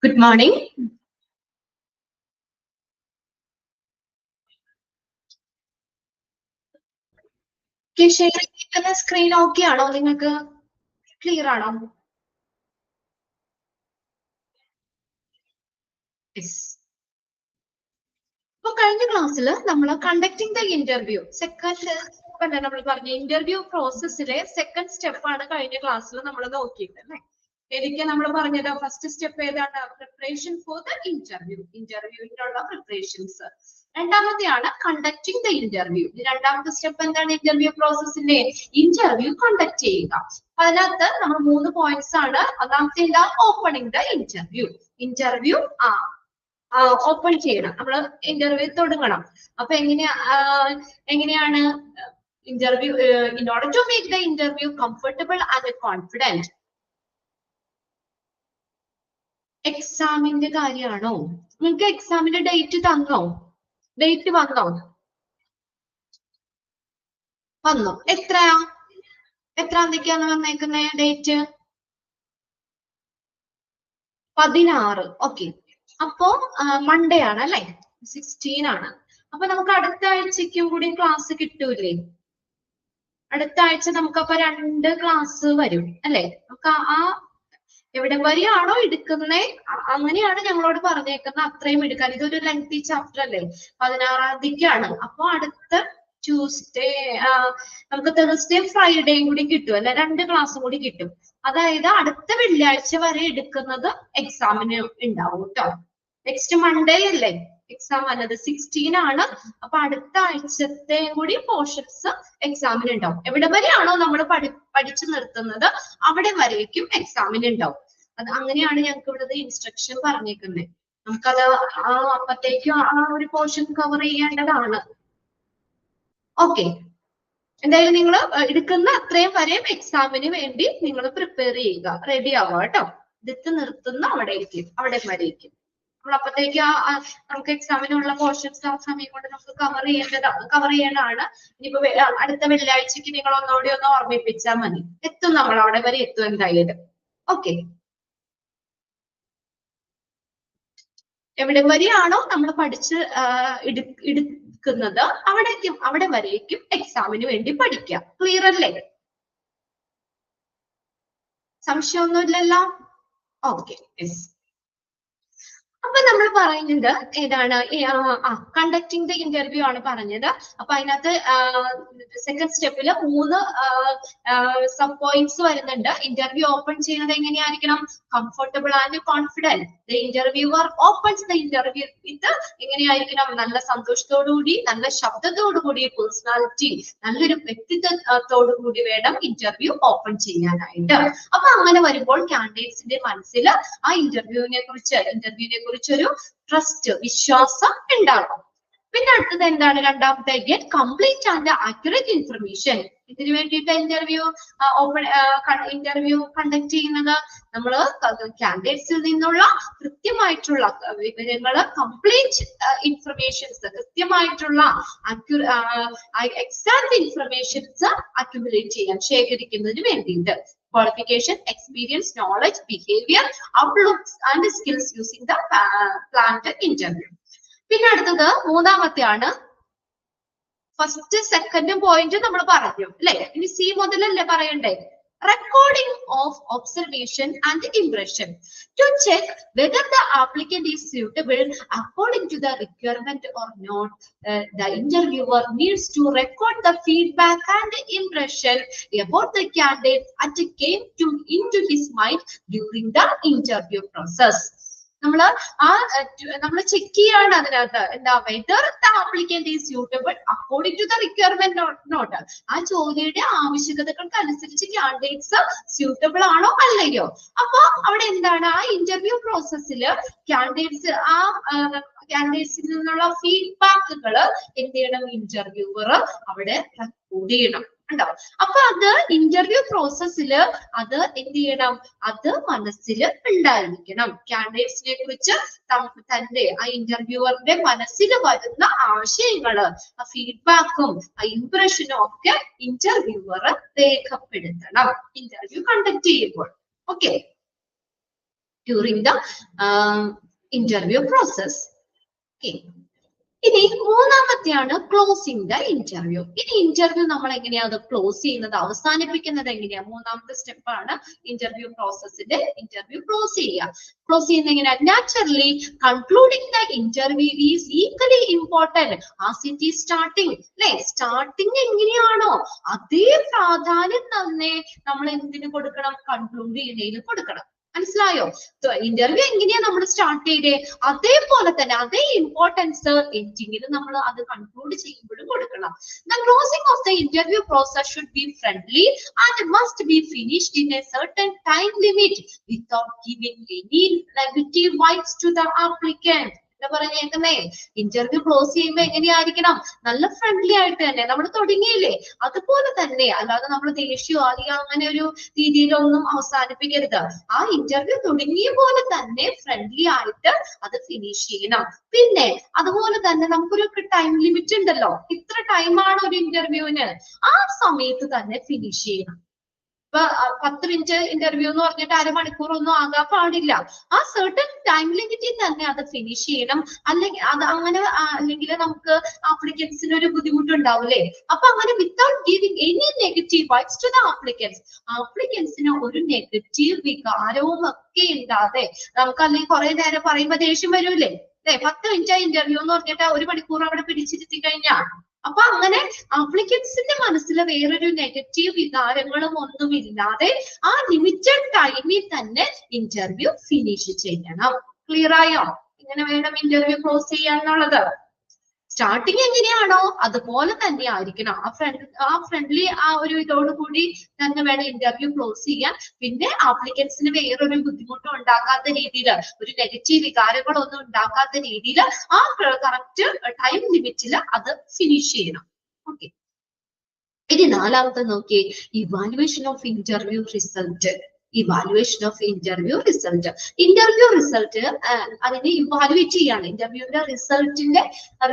Good morning. Share the screen okay ആണോ നിങ്ങൾക്ക് clear ആണോ? Yes. അപ്പോൾ കഴിഞ്ഞ ക്ലാസ്സിൽ നമ്മൾ കണ്ടക്ടിങ് ദ ഇന്റർവ്യൂ സെക്കൻഡ് നമ്മൾ പറഞ്ഞ ഇന്റർവ്യൂ പ്രോസസ്സിലെ സെക്കൻഡ് സ്റ്റെപ്പ് ആണ് കഴിഞ്ഞ ക്ലാസ്സിൽ നമ്മൾ നോക്കിയത് അല്ലേ? എനിക്ക് നമ്മൾ പറഞ്ഞത് ഫസ്റ്റ് സ്റ്റെപ്പ് ഏതാണ്? പ്രിപ്പറേഷൻ ഫോർ ദ ഇന്റർവ്യൂവിനുള്ള പ്രിപ്പറേഷൻസ്. രണ്ടാമത്തെയാണ് കണ്ടക്ടിങ് ദ ഇന്റർവ്യൂ. രണ്ടാമത്തെ സ്റ്റെപ്പ് എന്താണ്? ഇന്റർവ്യൂ പ്രോസസ്സിന്റെ ഇന്റർവ്യൂ കണ്ടക്ട് ചെയ്യുക. അതിനകത്ത് നമ്മൾ 3 പോയിന്റ്സ് ആണ്. ഒന്നാമത്തെ എന്താ? ഓപ്പണിംഗ് ദ ഇന്റർവ്യൂ ഓപ്പൺ ചെയ്യണം. നമ്മൾ ഇന്റർവ്യൂ തുടങ്ങണം. അപ്പൊ എങ്ങനെയാണ് interview? In order to make the interview comfortable and confident. എക്സാമിന്റെ കാര്യമാണോ? നിങ്ങൾക്ക് എക്സാമിന്റെ ഡേറ്റ് തന്നോ? ഡേറ്റ് വന്നോ? എത്രാം തീയതിക്കാണ് വന്നേക്കുന്ന ഡേറ്റ്? 16. ഓക്കെ, അപ്പോ മൺഡേ ആണ് അല്ലെ? 16 ആണ്. അപ്പൊ നമുക്ക് അടുത്ത ആഴ്ചക്കും കൂടി ക്ലാസ് കിട്ടൂലേ? അടുത്ത ആഴ്ച നമുക്കപ്പൊ 2 ക്ലാസ് വരും അല്ലെ? നമുക്ക് എവിടെ വരെയാണോ എടുക്കുന്നേ അങ്ങനെയാണ് ഞങ്ങളോട് പറഞ്ഞേക്കുന്നത്. അത്രയും എടുക്കാൻ. ഇതൊരു ലെങ്തി ചാപ്റ്റർ അല്ലേ? 16ാം തീയതിക്കാണ്. അപ്പൊ അടുത്ത ട്യൂസ്ഡേ നമുക്ക് തേഴ്സ്ഡേ ഫ്രൈഡേയും കൂടി കിട്ടും അല്ലെ? 2 ക്ലാസ്സും കൂടി കിട്ടും. അതായത് അടുത്ത വെള്ളിയാഴ്ച വരെ എടുക്കുന്നത് എക്സാമിന് ഉണ്ടാവും കേട്ടോ. നെക്സ്റ്റ് മൺഡേ അല്ലേ എക്സാം വന്നത്? 16 ആണ്. അപ്പൊ അടുത്ത ആഴ്ചത്തെയും കൂടി പോർഷൻസ് എക്സാമിന് ഉണ്ടാവും. എവിടെ വരെയാണോ നമ്മൾ പഠിച്ചു നിർത്തുന്നത് അവിടെ വരേക്കും എക്സാമിന് ഉണ്ടാവും. അത് അങ്ങനെയാണ് ഞങ്ങൾക്ക് ഇവിടെ ഇൻസ്ട്രക്ഷൻ പറഞ്ഞേക്കുന്നത്. നമുക്കത് അപ്പത്തേക്കും ഒരു പോർഷൻ കവർ ചെയ്യേണ്ടതാണ്. ഓക്കെ, എന്തായാലും നിങ്ങൾ എടുക്കുന്ന അത്രയും വരെയും എക്സാമിന് വേണ്ടി നിങ്ങൾ പ്രിപ്പയർ ചെയ്യുക, റെഡി ആവുക കേട്ടോ. എടുത്ത് നിർത്തുന്ന അവിടെ വരേക്കും നമ്മൾ അപ്പത്തേക്ക് നമുക്ക് എക്സാമിനുള്ള പോർഷൻസ് ആ സമയം കൊണ്ട് നമുക്ക് കവർ ചെയ്യേണ്ടതാണ്. ഇനിയിപ്പോ അടുത്ത വെള്ളിയാഴ്ചക്ക് നിങ്ങൾ ഒന്നുകൂടി ഒന്ന് ഓർമ്മിപ്പിച്ചാൽ മതി. എത്തും, നമ്മൾ അവിടെ വരെ എത്തും എന്തായാലും. ഓക്കെ, എവിടെ വരെയാണോ നമ്മൾ പഠിച്ച് എടുക്കുന്നത് അവിടെ വരേക്കും എക്സാമിന് വേണ്ടി പഠിക്കാം. ക്ലിയർ അല്ലേ? സംശയമൊന്നുമില്ലല്ലോ? Okay, yes. അപ്പൊ നമ്മൾ പറയുന്നത് ഏതാണ്? കണ്ടക്ടിങ് ദ ഇന്റർവ്യൂ ആണ് പറഞ്ഞത്. അപ്പൊ അതിനകത്ത് സെക്കൻഡ് സ്റ്റെപ്പിൽ 3 സബ് പോയിന്റ്സ് വരുന്നുണ്ട്. ഇന്റർവ്യൂ ഓപ്പൺ ചെയ്യുന്നത് എങ്ങനെയായിരിക്കണം? Comfortable and confident. The interviewer opens the interview വിത്ത് എങ്ങനെയായിരിക്കണം? നല്ല സന്തോഷത്തോടുകൂടി, നല്ല ശബ്ദത്തോടുകൂടി, പേഴ്സണാലിറ്റി, നല്ലൊരു വ്യക്തിത്വത്തോടു കൂടി വേണം ഇന്റർവ്യൂ ഓപ്പൺ ചെയ്യാനായിട്ട്. അപ്പൊ അങ്ങനെ വരുമ്പോൾ കാൻഡിഡേറ്റ്സിന്റെ മനസ്സിൽ ആ ഇന്റർവ്യൂവിനെ കുറിച്ചൊരു ട്രസ്റ്റ്, വിശ്വാസം ഉണ്ടാകും. പിന്നെ അടുത്തത് എന്താണ്? രണ്ടാമത്തെ get complete and accurate information. ഇതിനു വേണ്ടിയിട്ട് ഇന്റർവ്യൂ കണ്ടക്ട് ചെയ്യുന്നത് നമ്മൾ കാൻഡിഡേറ്റ്സിൽ നിന്നുള്ള കൃത്യമായിട്ടുള്ള വിവരങ്ങൾ, കംപ്ലീറ്റ് ഇൻഫർമേഷൻസ്, കൃത്യമായിട്ടുള്ള എക്സാക്ട് ഇൻഫർമേഷൻസ് അക്യുമുലേറ്റ് ചെയ്യാൻ, ശേഖരിക്കുന്നതിന് വേണ്ടിയിട്ട് qualification, experience, knowledge, behavior, outlooks and skills using the planned interview. പിന്നെ അടുത്തത് മൂന്നാമത്തെയാണ്. ഫസ്റ്റ് സെക്കൻഡ് പോയിന്റ് നമ്മൾ പറഞ്ഞു അല്ലെ? ഇനി സി മുതലല്ലേ പറയണ്ടേ? recording of observation and impression to check whether the applicant is suitable according to the requirement or not. The interviewer needs to record the feedback and impression about the candidate that came into his mind during the interview process. നമ്മൾ check ചെയ്യാണ് അതിനകത്ത് എന്താ? whether the applicant is suitable according to the requirement or not. ആ ചോദ്യയുടെ ആവശ്യകതകൾക്ക് അനുസരിച്ച് candidates suitable ആണോ അല്ലയോ. അപ്പൊ അവിടെ എന്താണ്? ആ ഇന്റർവ്യൂ പ്രോസസ്സിൽ കാൻഡിഡേറ്റ്സിൽ നിന്നുള്ള ഫീഡ്ബാക്കുകൾ എന്ത് ചെയ്യണം? ഇന്റർവ്യൂവർ അവിടെ റെക്കോർഡ് ചെയ്യണം. ഉണ്ടാവും. അപ്പൊ അത് ഇന്റർവ്യൂ പ്രോസസ്സിൽ അത് എന്ത് ചെയ്യണം? അത് മനസ്സിൽ ഉണ്ടായിരിക്കണം. കാൻഡിഡേറ്റ്സിനെ കുറിച്ച് തന്റെ ആ ഇന്റർവ്യൂവറിന്റെ മനസ്സിൽ വരുന്ന ആശയങ്ങള്, ആ ഫീഡ്ബാക്കും ആ ഇംപ്രഷനും ഒക്കെ ഇന്റർവ്യൂവർ രേഖപ്പെടുത്തണം ഇന്റർവ്യൂ കണ്ടക്ട് ചെയ്യുമ്പോൾ. Okay, during the interview process. Okay. ഇനി മൂന്നാമത്തെയാണ് ക്ലോസിംഗ് ദ ഇന്റർവ്യൂ. ഇനി ഇന്റർവ്യൂ നമ്മൾ എങ്ങനെയാ അത് ക്ലോസ് ചെയ്യുന്നത്, അവസാനിപ്പിക്കുന്നത് എങ്ങനെയാ? മൂന്നാമത്തെ സ്റ്റെപ്പാണ് ഇന്റർവ്യൂ പ്രോസസ്സിന്റെ ഇന്റർവ്യൂ ക്ലോസ് ചെയ്യുക. ക്ലോസ് ചെയ്യുന്നത് എങ്ങനെയാ? Naturally concluding the interview is equally important as it is starting. അല്ലെ, സ്റ്റാർട്ടിങ് എങ്ങനെയാണോ അതേ പ്രാധാന്യം തന്നെ നമ്മൾ എന്തിനു കൊടുക്കണം? കൺക്ലൂഡ് ചെയ്യുന്നതിന് കൊടുക്കണം. മനസ്സിലായോ? ഇന്റർവ്യൂ എങ്ങനെയാ നമ്മൾ സ്റ്റാർട്ട് ചെയ്തേ അതേപോലെ തന്നെ അതേ ഇമ്പോർട്ടൻസ് എൻഡിങ്ങിൽ നമ്മൾ അത് കൺക്ലൂഡ് ചെയ്യുമ്പോഴും കൊടുക്കണം. The closing of the interview process should be friendly and must be finished in a certain time limit without giving any negative vibes to the applicant. പറഞ്ഞേക്കുന്നേ ഇന്റർവ്യൂ ക്ലോസ് ചെയ്യുമ്പോ എങ്ങനെയായിരിക്കണം? നല്ല ഫ്രണ്ട്ലി ആയിട്ട് തന്നെ. നമ്മൾ തുടങ്ങിയില്ലേ അതുപോലെ തന്നെ, അല്ലാതെ നമ്മൾ ദേഷ്യമോ അല്ലെങ്കിൽ അങ്ങനെ ഒരു രീതിയിലൊന്നും അവസാനിപ്പിക്കരുത്. ആ ഇന്റർവ്യൂ തുടങ്ങിയ പോലെ തന്നെ ഫ്രണ്ട്ലി ആയിട്ട് അത് ഫിനിഷ് ചെയ്യണം. പിന്നെ അതുപോലെ തന്നെ നമുക്കൊരു ടൈം ലിമിറ്റ് ഉണ്ടല്ലോ, ഇത്ര ടൈമാണ് ഒരു ഇന്റർവ്യൂവിന്, ആ സമയത്ത് തന്നെ ഫിനിഷ് ചെയ്യണം. ഇപ്പൊ 10 മിനിറ്റ് ഇന്റർവ്യൂ എന്ന് പറഞ്ഞിട്ട് അരമണിക്കൂറൊന്നും ആകാൻ പാടില്ല. ആ സർട്ടൻ ടൈം ലിമിറ്റിൽ തന്നെ അത് ഫിനിഷ് ചെയ്യണം. അല്ലെങ്കിൽ അത് അങ്ങനെ അല്ലെങ്കിൽ നമുക്ക് ആപ്ലിക്കൻസിന് ഒരു ബുദ്ധിമുട്ടുണ്ടാവില്ലേ? അപ്പൊ അങ്ങനെ without giving any negative vibes to the applicants, ആപ്ലിക്കൻസിന് ഒരു നെഗറ്റീവ് വികാരവും ഒക്കെ ഉണ്ടാതെ, നമുക്ക് അല്ലെങ്കിൽ കുറെ നേരം പറയുമ്പോ ദേഷ്യം വരൂല്ലേ? 10 മിനിറ്റ് ഇന്റർവ്യൂ എന്ന് പറഞ്ഞിട്ട് 1 മണിക്കൂർ അവിടെ പിടിച്ചിരുത്തി കഴിഞ്ഞാൽ, അപ്പൊ അങ്ങനെ ആപ്ലിക്കൻസിന്റെ മനസ്സിൽ വേറൊരു നെഗറ്റീവ് വികാരങ്ങളും ഒന്നുമില്ലാതെ ആ ലിമിറ്റഡ് ടൈമിൽ തന്നെ ഇന്റർവ്യൂ ഫിനിഷ് ചെയ്യണം. ക്ലിയർ ആയോ? ഇങ്ങനെ വേണം ഇന്റർവ്യൂ ക്ലോസ് ചെയ്യാന്നുള്ളത്. സ്റ്റാർട്ടിങ് എങ്ങനെയാണോ അതുപോലെ തന്നെ ആയിരിക്കണം. ആ ഫ്രണ്ട്ലി ആ ഒരു ഇതോടുകൂടി തന്നെ വേണം ഇന്റർവ്യൂ ക്ലോസ് ചെയ്യാൻ. പിന്നെ ആപ്ലിക്കൻസിന് വേറൊരു ബുദ്ധിമുട്ടും ഉണ്ടാക്കാത്ത രീതിയിൽ, ഒരു നെഗറ്റീവ് വികാരങ്ങളൊന്നും ഉണ്ടാക്കാത്ത രീതിയിൽ ആ കറക്റ്റ് ടൈം ലിമിറ്റിൽ അത് ഫിനിഷ് ചെയ്യണം. ഓക്കെ. ഇനി നാലാമത്തെ നോക്കിയേ, evaluation of interview result. Evaluation of interview result. Interview result അതിനെ ഇവാലുവേറ്റ് ചെയ്യാണ്. ഇന്റർവ്യൂവിന്റെ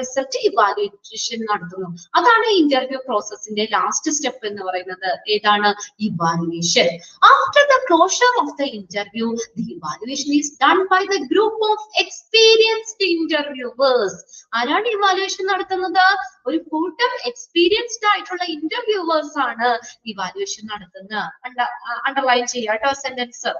റിസൾട്ട് ഇവാലുവേഷൻ നടത്തുന്നു. അതാണ് ഇന്റർവ്യൂ പ്രോസസ്സിന്റെ ലാസ്റ്റ് സ്റ്റെപ്പ് എന്ന് പറയുന്നത്. ഏതാണ്? Evaluation. After the closure of the interview, the evaluation is done by the group of experienced interviewers. ആരാണ് evaluation നടത്തുന്നത്? ഒരു കൂട്ടം എക്സ്പീരിയൻസ്ഡ് ആയിട്ടുള്ള ഇന്റർവ്യൂവേഴ്സ് ആണ് ഇവാലുവേഷൻ നടത്തുന്നത്. അണ്ടർലൈൻ ചെയ്യാട്ടോ സെന്റൻസ്.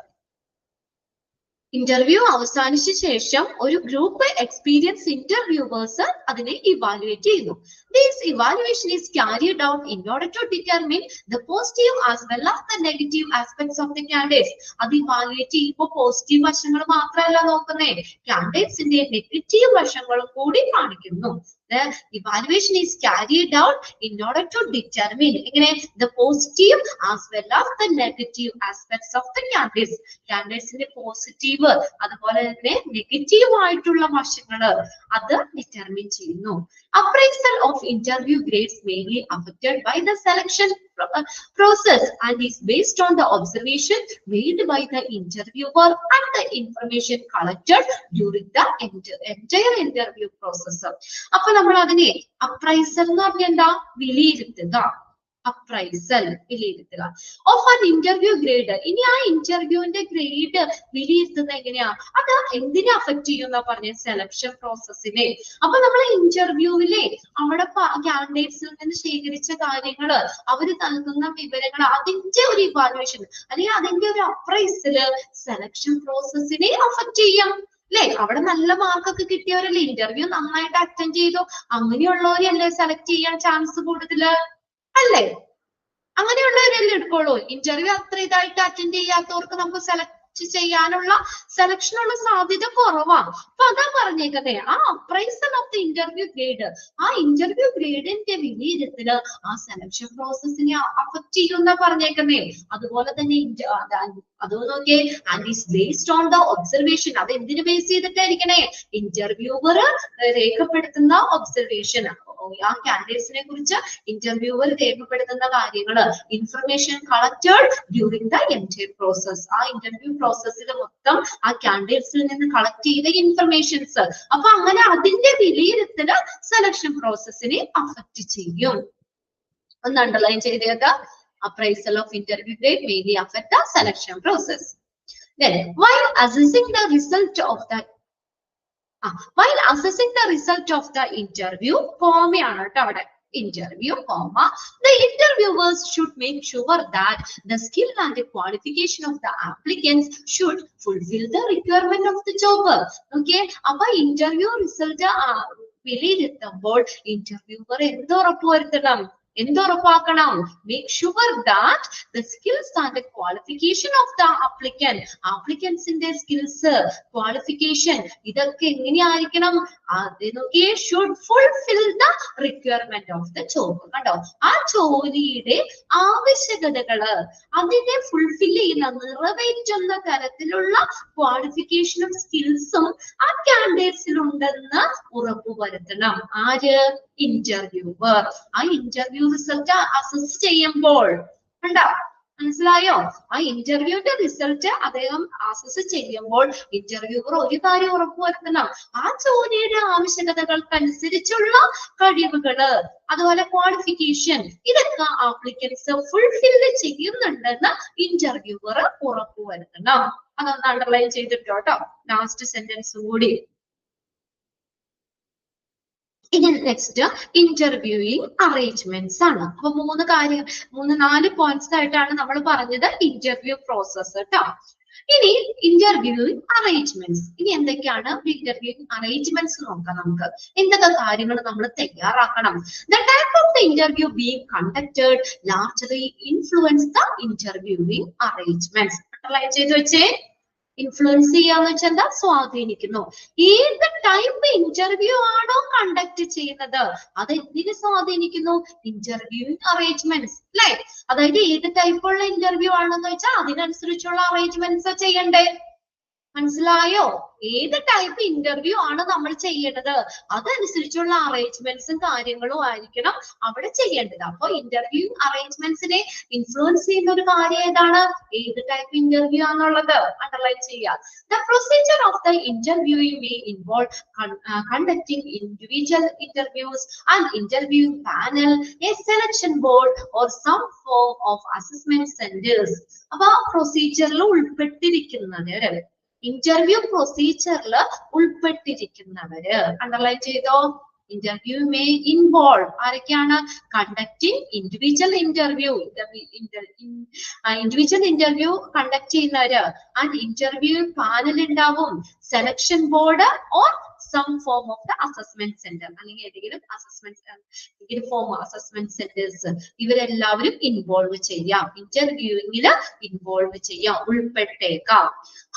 ഇന്റർവ്യൂ അവസാനിച്ച ശേഷം ഒരു ഗ്രൂപ്പ് എക്സ്പീരിയൻസ് ഇന്റർവ്യൂവേഴ്സ് അതിനെ ഇവാലുവേറ്റ് ചെയ്യുന്നു. This evaluation is carried out in order to determine the positive as well as the negative aspects of the candidates. അത് ഇവാലുവേറ്റ് ചെയ്യുമ്പോൾ പോസിറ്റീവ് വശങ്ങൾ മാത്രമല്ല നോക്കുന്നേ, കാൻഡിഡേറ്റ്സിന്റെ നെഗറ്റീവ് വശങ്ങളും കൂടി കാണിക്കുന്നു. The evaluation is carried out in order to determine the positive as well as the negative aspects of the candidates. Candidates in the positive അതുപോലെ തന്നെ നെഗറ്റീവ് ആയിട്ടുള്ള വശങ്ങൾ അത് ഡിറ്റർമിൻ ചെയ്യുന്നു. Appraisal of interview grades may be affected by the selection process and is based on the observation made by the interviewer and the information collected during the entire interview process. അപ്പൊ നമ്മൾ അതിനെ appraisal എന്ന് പറഞ്ഞാൽ എന്താ? വിലയിരുത്തുക. Appraisal വിലയിരുത്തുക of an interview grade. ഇനി ആ ഇന്റർവ്യൂവിന്റെ ഗ്രേഡ് വിലയിരുത്തുന്നത് എങ്ങനെയാ? അത് എന്തിനെ അഫക്ട് ചെയ്യുന്ന പറഞ്ഞ സെലക്ഷൻ പ്രോസസ്സിനെ. അപ്പൊ നമ്മൾ ഇന്റർവ്യൂവിലെ അവിടെ കാൻഡിഡേറ്റ്സിൽ നിന്ന് ശേഖരിച്ച കാര്യങ്ങള്, അവര് നൽകുന്ന വിവരങ്ങൾ, അതിന്റെ ഒരു ഇവാലുവേഷൻ അല്ലെങ്കിൽ അതിന്റെ ഒരു അപ്രൈസല് സെലക്ഷൻ പ്രോസസ്സിനെ അഫക്ട് ചെയ്യാം. അല്ലെ, അവിടെ നല്ല മാർക്കൊക്കെ കിട്ടിയവരല്ലേ, ഇന്റർവ്യൂ നന്നായിട്ട് അറ്റൻഡ് ചെയ്തു, അങ്ങനെയുള്ളവരെയല്ലേ സെലക്ട് ചെയ്യാൻ ചാൻസ് കൂടുതല് അല്ലേ? അങ്ങനെയുള്ളവരല്ലേ എടുക്കുള്ളൂ. ഇന്റർവ്യൂ അത്ര ഇതായിട്ട് അറ്റൻഡ് ചെയ്യാത്തവർക്ക് നമുക്ക് സെലക്ട് ചെയ്യാനുള്ള സെലക്ഷനുള്ള സാധ്യത കുറവാണ്. അപ്പൊ അതാ പറഞ്ഞേക്കുന്നേ, ആ appraisal of the interview grade, ആ ഇന്റർവ്യൂ ഗ്രേഡിന്റെ വിലയിരുത്തല് ആ സെലക്ഷൻ പ്രോസസ്സിനെ അഫക്ട് ചെയ്യുന്ന പറഞ്ഞേക്കുന്നേ. അതുപോലെ തന്നെ അത് നോക്കിയേ, and is based on the observation. അത് എന്തിനു ബേസ് ചെയ്തിട്ടായിരിക്കണേ? ഇന്റർവ്യൂവർ രേഖപ്പെടുത്തുന്ന ഒബ്സർവേഷൻ, ആ കാൻഡിഡേറ്റ്സിനെ കുറിച്ച് ഇന്റർവ്യൂവർ രേഖപ്പെടുത്തുന്ന കാര്യങ്ങള്, information collected during the entire process. ആ ഇന്റർവ്യൂ പ്രോസസ്സിൽ മൊത്തം ആ കാൻഡിഡേറ്റ്സിൽ നിന്ന് കളക്ട് ചെയ്ത ഇൻഫർമേഷൻസ്. അപ്പൊ അങ്ങനെ അതിന്റെ വിലയിരുത്തല് സെലക്ഷൻ പ്രോസസ്സിനെ അഫക്ട് ചെയ്യും. ഒന്ന് underline ചെയ്തേക്ക. Appraisal of interview grade may affect the selection process. Then while assessing the result of the interview, interview, the interviewers should make sure that the skill and the qualification of the applicants should fulfill the requirement of the job. Okay, appa interview result വിലയിരുത്തുമ്പോൾ interviewer make sure that the skills and the qualification of the applicants in their skills, qualification, should fulfill the requirement of the job. Fulfill qualification of skills candidates interviewer. Interview result assess ചെയ്യുമ്പോൾ മനസ്സിലായോ? ഇന്റർവ്യൂവിന്റെ result അദ്ദേഹം assess ചെയ്യുമ്പോൾ interviewer ഒരു കാര്യം ഉറപ്പുവരുത്തണം, ജോലിയുടെ ആവശ്യകതകൾക്കനുസരിച്ചുള്ള കഴിവുകള്, അതുപോലെ ക്വാളിഫിക്കേഷൻ, ഇതൊക്കെ ആപ്ലിക്കൻസ് ഫുൾഫിൽ ചെയ്യുന്നുണ്ടെന്ന് ഇന്റർവ്യൂവർ ഉറപ്പുവരുത്തണം. അതൊന്ന് അണ്ടർലൈൻ ചെയ്തിട്ടോ. ലാസ്റ്റ് സെന്റൻസും കൂടി. ഇനി നെക്സ്റ്റ് ഇന്റർവ്യൂയിങ് അറേഞ്ച്മെന്റ്സ് ആണ്. അപ്പൊ 4 പോയിന്റ്സ് ആയിട്ടാണ് നമ്മൾ പറഞ്ഞത് ഇന്റർവ്യൂ പ്രോസസ് കേട്ടോ. ഇനി ഇന്റർവ്യൂയിങ് അറേഞ്ച്മെന്റ്സ്, ഇനി എന്തൊക്കെയാണ് ഇന്റർവ്യൂയിങ് അറേഞ്ച്മെന്റ്സ് നോക്കാം. നമുക്ക് എന്തൊക്കെ കാര്യങ്ങൾ നമ്മൾ തയ്യാറാക്കണം. The type of the interview being conducted largely influence the interviewing arrangements. Underline ചെയ്ത് വെച്ചേ. ഇൻഫ്ലുവൻസ് ചെയ്യാന്ന് വെച്ചാൽ എന്താ? സ്വാധീനിക്കുന്നു. ഏത് ടൈപ്പ് ഇന്റർവ്യൂ ആണോ കണ്ടക്ട് ചെയ്യുന്നത് അത് എന്തിനെ സ്വാധീനിക്കുന്നു? ഇന്റർവ്യൂയിങ് അറേഞ്ച്മെന്റ്സ് അല്ലെ? അതായത് ഏത് ടൈപ്പുള്ള ഇന്റർവ്യൂ ആണെന്ന് വെച്ചാൽ അതിനനുസരിച്ചുള്ള അറേഞ്ച്മെന്റ്സ് ചെയ്യണ്ടേ? മനസ്സിലായോ? ഏത് ടൈപ്പ് ഇന്റർവ്യൂ ആണ് നമ്മൾ ചെയ്യേണ്ടത് അതനുസരിച്ചുള്ള അറേഞ്ച്മെന്റ്സും കാര്യങ്ങളും ആയിരിക്കണം അവിടെ ചെയ്യേണ്ടത്. അപ്പൊ ഇന്റർവ്യൂ അറേഞ്ച്മെന്റ്സിനെ ഇൻഫ്ലുവൻസ് ചെയ്യുന്ന ഒരു കാര്യം ഏതാണ്? ഏത് ടൈപ്പ് ഇന്റർവ്യൂ ആണുള്ളത് അണ്ടർലൈൻ ചെയ്യുക. The procedure of the interviewing may involve conducting individual interviews, an interview panel, a selection board or some form of assessment centers. അപ്പൊ പ്രൊസീജിയറിൽ ഉൾപ്പെട്ടിരിക്കുന്നവര്, ഇന്റർവ്യൂ പ്രൊസീജിയറിൽ ഉൾപ്പെട്ടിരിക്കുന്നവര് അണ്ടർലൈൻ ചെയ്തോ. ഇന്റർവ്യൂ മേ ഇൻവോൾവ് ആരൊക്കെയാണ്? കണ്ടക്ടിങ് ഇൻഡിവിജ്വൽ ഇന്റർവ്യൂ കണ്ടക്ട് ചെയ്യുന്നവര്, and interview panel ഉണ്ടാവും, selection board or some form of the assessment centre, അല്ലെങ്കിൽ ഏതെങ്കിലും അസസ്മെന്റ് സെന്റേഴ്സ്, ഇവരെല്ലാവരും ഇൻവോൾവ് ചെയ്യാം, ഇന്റർവ്യൂവിംഗിൽ ഇൻവോൾവ് ചെയ്യാം, ഉൾപ്പെട്ടേക്കാം.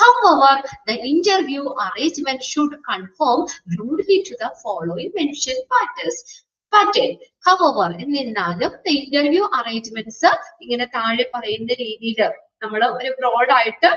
However, the interview arrangement should conform broadly to the following mentioned pattern. However, എന്നിരുന്നാലും the interview arrangements ഇങ്ങനെ താഴെ പറയുന്ന രീതിയിൽ നമ്മൾ ഒരു ബ്രോഡ് ആയിട്ട്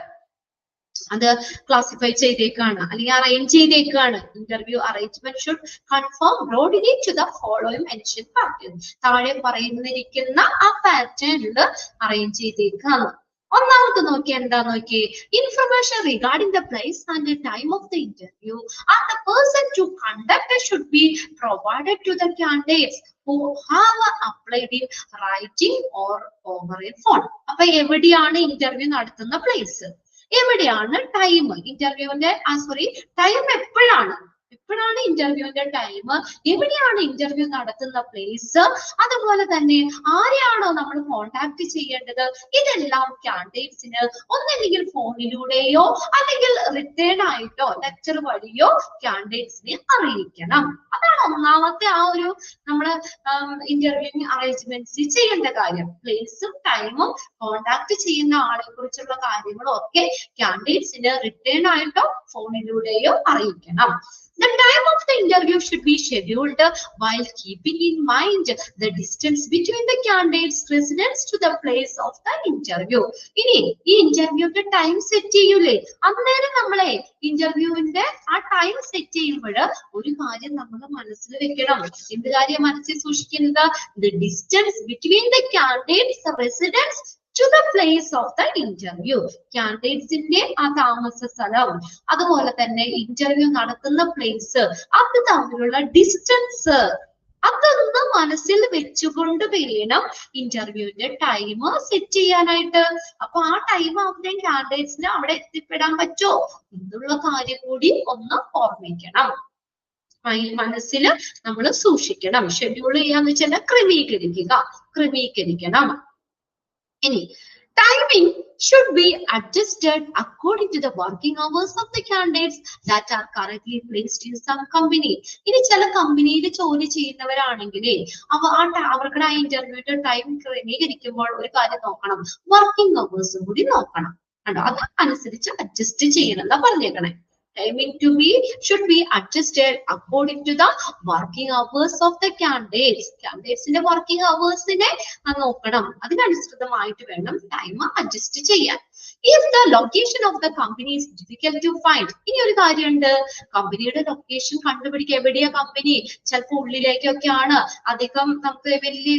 അത് ക്ലാസിഫൈ ചെയ്തേക്കാണ് അല്ലെങ്കിൽ അറേഞ്ച് ചെയ്തേക്കാണ്. Interview arrangement should confirm broadly to the following mention pattern. താഴെ പറയുന്നിരിക്കുന്ന ആ പാറ്റേണിൽ അറേഞ്ച് ചെയ്തേക്കാണ്. ഒന്നാമത്തെ നോക്കിയാൽ എന്താ നോക്കിയേ? Information regarding the place and time of the interview and the person to conduct should be provided to the candidates who have applied in writing or over a phone. അപ്പൊ എവിടെയാണ് ഇന്റർവ്യൂ നടത്തുന്ന place, എവിടെയാണ് time, ഇന്റർവ്യൂവിന്റെ time എപ്പോഴാണ് ഇന്റർവ്യൂവിന്റെ time, എവിടെയാണ് interview നടത്തുന്ന place, അതുപോലെ തന്നെ ആരെയാണോ നമ്മൾ കോണ്ടാക്ട് ചെയ്യേണ്ടത്, ഇതെല്ലാം കാൻഡിഡേറ്റ്സിന് ഒന്നല്ലെങ്കിൽ ഫോണിലൂടെയോ അല്ലെങ്കിൽ റിട്ടേൺ ആയിട്ടോ ലെക്ചർ വഴിയോ കാൻഡിഡേറ്റ്സിനെ അറിയിക്കണം. അതാണ് ഒന്നാമത്തെ ആ ഒരു നമ്മള് ഇന്റർവ്യൂവിംഗ് അറേഞ്ച്മെന്റ്സ് ചെയ്യേണ്ട കാര്യം. പ്ലേസും ടൈമും കോണ്ടാക്ട് ചെയ്യുന്ന ആളെ കുറിച്ചുള്ള കാര്യങ്ങളും ഒക്കെ കാൻഡിഡേറ്റ്സിന് റിട്ടേൺ ആയിട്ടോ ഫോണിലൂടെയോ അറിയിക്കണം. The time of the interview should be scheduled while keeping in mind the distance between the candidate's residence to the place of the interview. ഇനി ഈ ഇന്റർവ്യൂവിന്റെ ടൈം സെറ്റ് ചെയ്യൂലേ, അന്നേരം നമ്മളെ ഇന്റർവ്യൂവിന്റെ ആ ടൈം സെറ്റ് ചെയ്യുമ്പോൾ ഒരു കാര്യം നമ്മൾ മനസ്സിൽ വെക്കണം. എന്ത് കാര്യം മനസ്സിൽ സൂക്ഷിക്കുന്നത്? The distance between the candidate's residence to the place of the interview. കാൻഡിഡേറ്റ്സിന്റെ ആ താമസ സ്ഥലം അതുപോലെ തന്നെ ഇന്റർവ്യൂ നടത്തുന്ന പ്ലേസ് അത് തമ്മിലുള്ള ഡിസ്റ്റൻസ് അതൊന്ന് മനസ്സിൽ വെച്ചുകൊണ്ട് വേണം ഇന്റർവ്യൂവിന്റെ ടൈം സെറ്റ് ചെയ്യാനായിട്ട്. അപ്പൊ ആ ടൈം ആവുമ്പോഴേ കാൻഡിഡേറ്റ്സിന് അവിടെ എത്തിപ്പെടാൻ പറ്റുമോ എന്നുള്ള കാര്യം കൂടി ഒന്ന് ഓർമ്മിക്കണം, മനസ്സിൽ നമ്മൾ സൂക്ഷിക്കണം. ഷെഡ്യൂൾ ചെയ്യാന്ന് വെച്ചാൽ ക്രമീകരിക്കണം. ഇനി timing should be adjusted according to the working hours of the candidates that are currently placed in some company. ഇനി ചില കമ്പനിയിൽ ജോലി ചെയ്യുന്നവരാണെങ്കിൽ അവർക്ക് ആ ഇന്റർവ്യൂയുടെ ടൈം ക്രമീകരിക്കുമ്പോൾ ഒരു കാര്യം നോക്കണം, വർക്കിംഗ് അവേഴ്സും കൂടി നോക്കണം. കണ്ടോ, അതനുസരിച്ച് അഡ്ജസ്റ്റ് ചെയ്യണം എന്നാ പറഞ്ഞേക്കണേ. Timing should be adjusted according to the working hours of the candidates. Candidatesന്റെ working hoursനെ നോക്കണം, അതിനനുസൃതമായിട്ട് വേണം ടൈം അഡ്ജസ്റ്റ് ചെയ്യാൻ. If the location of the company is difficult to find, ഇനി ഒരു കാര്യമുണ്ട്, കമ്പനിയുടെ ലൊക്കേഷൻ കണ്ടുപിടിക്കുക. എവിടെയാ കമ്പനി, ചിലപ്പോൾ ഉള്ളിലേക്കൊക്കെയാണ്, അധികം നമുക്ക് വലിയ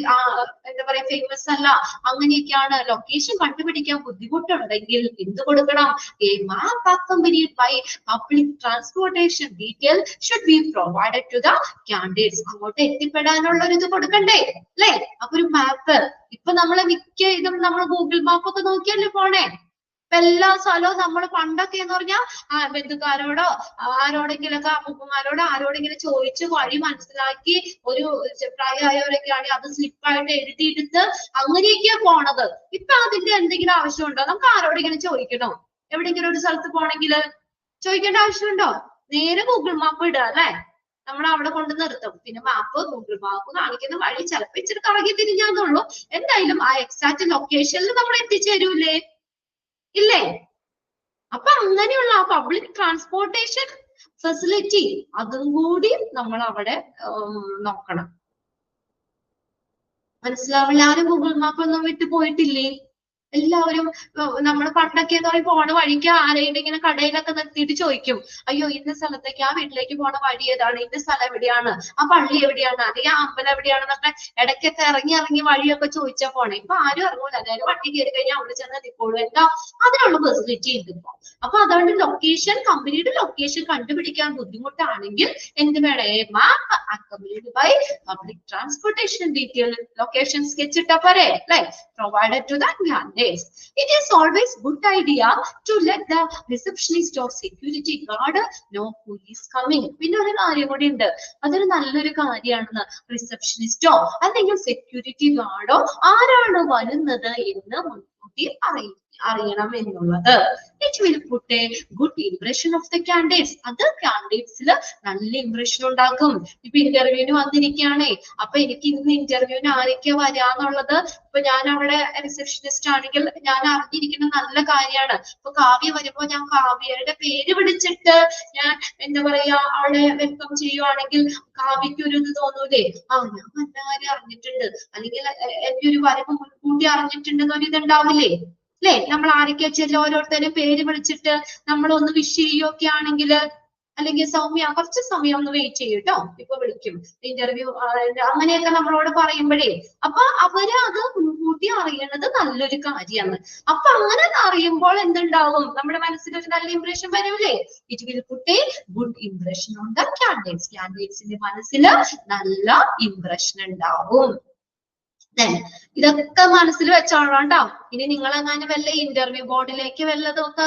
എന്താ പറയാ ഫേമസ് അല്ല, അങ്ങനെയൊക്കെയാണ്. ലൊക്കേഷൻ കണ്ടുപിടിക്കാൻ ബുദ്ധിമുട്ടുണ്ടെങ്കിൽ എന്ത് കൊടുക്കണം? A map accompanied by public transportation detail should be provided to the candidates. അങ്ങോട്ട് എത്തിപ്പെടാനുള്ള ഒരു ഇത് കൊടുക്കണ്ടേ അല്ലേ? അപ്പൊ ഒരു മാപ്പ്, ഇപ്പൊ നമ്മളെ മിക്ക ഇതും നമ്മൾ ഗൂഗിൾ മാപ്പ് ഒക്കെ നോക്കിയല്ലേ പോണേ. ഇപ്പൊ എല്ലാ സ്ഥലവും നമ്മൾ പണ്ടൊക്കെ എന്ന് പറഞ്ഞാൽ ബന്ധുക്കാരോടോ ആരോടെങ്കിലൊക്കെ അമ്മൂമ്മമാരോടോ ആരോടെങ്കിലും ചോദിച്ച് വഴി മനസ്സിലാക്കി, ഒരു പ്രായമായവരൊക്കെ ആണെങ്കിൽ അത് സ്ലിപ്പായിട്ട് എഴുതിയെടുത്ത് അങ്ങനെയൊക്കെയാ പോണത്. ഇപ്പൊ അതിന്റെ എന്തെങ്കിലും ആവശ്യമുണ്ടോ? നമുക്ക് ആരോടെങ്കിലും ചോദിക്കണോ? എവിടെയെങ്കിലും ഒരു സ്ഥലത്ത് പോണെങ്കിൽ ചോദിക്കേണ്ട ആവശ്യമുണ്ടോ? നേരെ ഗൂഗിൾ മാപ്പ് ഇടുക അല്ലെ, നമ്മൾ അവിടെ കൊണ്ട് നിർത്തും. പിന്നെ ഗൂഗിൾ മാപ്പ് കാണിക്കുന്ന വഴി ചിലപ്പോൾ ഇച്ചിരി കറങ്ങി തിരിഞ്ഞാന്നുള്ളൂ, എന്തായാലും ആ എക്സാക്ട് ലൊക്കേഷനിൽ നമ്മൾ എത്തിച്ചേരൂലേ, ഇല്ലേ? അപ്പൊ അങ്ങനെയുള്ള ആ പബ്ലിക് ട്രാൻസ്പോർട്ടേഷൻ ഫെസിലിറ്റി അതും കൂടി നമ്മൾ അവിടെ നോക്കണം. മനസ്സിലാവില്ല, ആരും ഗൂഗിൾ മാപ്പ് ഒന്നും വിട്ടു പോയിട്ടില്ലേ? എല്ലാവരും നമ്മൾ പണ്ടൊക്കെ എന്ന് പറയും പോണ വഴിക്ക് ആരെയും ഇങ്ങനെ കടയിലൊക്കെ നിർത്തിയിട്ട് ചോദിക്കും, അയ്യോ ഇന്ന സ്ഥലത്തേക്ക് ആ വീട്ടിലേക്ക് പോണ വഴി ഏതാണ്, ഇന്ന സ്ഥലം എവിടെയാണ്, ആ പള്ളി എവിടെയാണ്, അല്ലെങ്കിൽ ആ അമ്പലം എവിടെയാണെന്നൊക്കെ ഇടയ്ക്കൊക്കെ ഇറങ്ങി വഴിയൊക്കെ ചോദിച്ചാൽ പോണേ. ഇപ്പൊ ആരും ഇറങ്ങൂല, അതായത് വണ്ടി കയറി കഴിഞ്ഞാൽ അവിടെ ചെന്ന് എത്തിക്കോളൂ, എന്താ അതിനുള്ള ഫെസിലിറ്റി ഉണ്ട് ഇപ്പൊ. അപ്പൊ അതുകൊണ്ട് ലൊക്കേഷൻ, കമ്പനിയുടെ ലൊക്കേഷൻ കണ്ടുപിടിക്കാൻ ബുദ്ധിമുട്ടാണെങ്കിൽ എന്ത് വേണം? Map accommodated by public transportation detail location sketch ഇട്ടാ പോരെ അല്ലെ, provided to the candidates. It is always good idea to let the receptionist or security guard know who is coming. പിന്നെ ഒരു കാര്യം കൂടി ഉണ്ട്, അതൊരു നല്ലൊരു കാര്യമാണ്. റിസപ്ഷനിസ്റ്റോ അല്ലെങ്കിൽ സെക്യൂരിറ്റി ഗാർഡോ ആരാണ് വരുന്നത് എന്ന് മുൻകൂട്ടി അറിയണം എന്നുള്ളത്. It will put a good impression of the candidates. അത് കാൻഡിഡേറ്റ്സിൽ നല്ല ഇംപ്രഷൻ ഉണ്ടാക്കും. ഇപ്പൊ ഇന്റർവ്യൂവിന് വന്നിരിക്കുകയാണേ, അപ്പൊ എനിക്ക് ഇന്ന് ഇന്റർവ്യൂവിന് ആരൊക്കെ വരാന്നുള്ളത്, ഇപ്പൊ ഞാൻ അവിടെ റിസപ്ഷനിസ്റ്റ് ആണെങ്കിൽ ഞാൻ അറിഞ്ഞിരിക്കുന്ന നല്ല കാര്യമാണ്. ഇപ്പൊ കാവ്യ വരുമ്പോ ഞാൻ കാവ്യയുടെ പേര് വിളിച്ചിട്ട് ഞാൻ എന്താ പറയാ അവിടെ വെൽക്കം ചെയ്യുവാണെങ്കിൽ കാവ്യക്ക് ഒരു ഇത് തോന്നൂലേ, ഞാൻ നല്ല കാര്യം അറിഞ്ഞിട്ടുണ്ട്, അല്ലെങ്കിൽ എന്റെ ഒരു വരവ് മുൻകൂട്ടി അറിഞ്ഞിട്ടുണ്ടെന്നൊരു ഇതുണ്ടാവില്ലേ അല്ലെ? നമ്മൾ ആരൊക്കെ ചെല്ല ഓരോരുത്തരും പേര് വിളിച്ചിട്ട് നമ്മൾ ഒന്ന് വിഷ് ചെയ്യുകയൊക്കെ ആണെങ്കിൽ, അല്ലെങ്കിൽ സൗമ്യ കുറച്ച് സമയം ഒന്ന് വെയിറ്റ് ചെയ്യും കേട്ടോ, ഇപ്പൊ വിളിക്കും ഇന്റർവ്യൂ അങ്ങനെയൊക്കെ നമ്മളോട് പറയുമ്പോഴേ, അപ്പൊ അവര് അത് മുൻകൂട്ടി അറിയണത് നല്ലൊരു കാര്യമാണ്. അപ്പൊ അങ്ങനെ അറിയുമ്പോൾ എന്തുണ്ടാവും? നമ്മുടെ മനസ്സിൽ ഒരു നല്ല ഇംപ്രഷൻ വരൂലേ? It will put a good impression on the candidates. കാൻഡിഡേറ്റ്സിന്റെ മനസ്സിൽ നല്ല ഇംപ്രഷൻ ഉണ്ടാവും. ഇതൊക്കെ മനസ്സിൽ വെച്ചോളാം കേട്ടോ. ഇനി നിങ്ങൾ അങ്ങനെ വല്ല ഇന്റർവ്യൂ ബോർഡിലേക്ക് വല്ലതൊക്കെ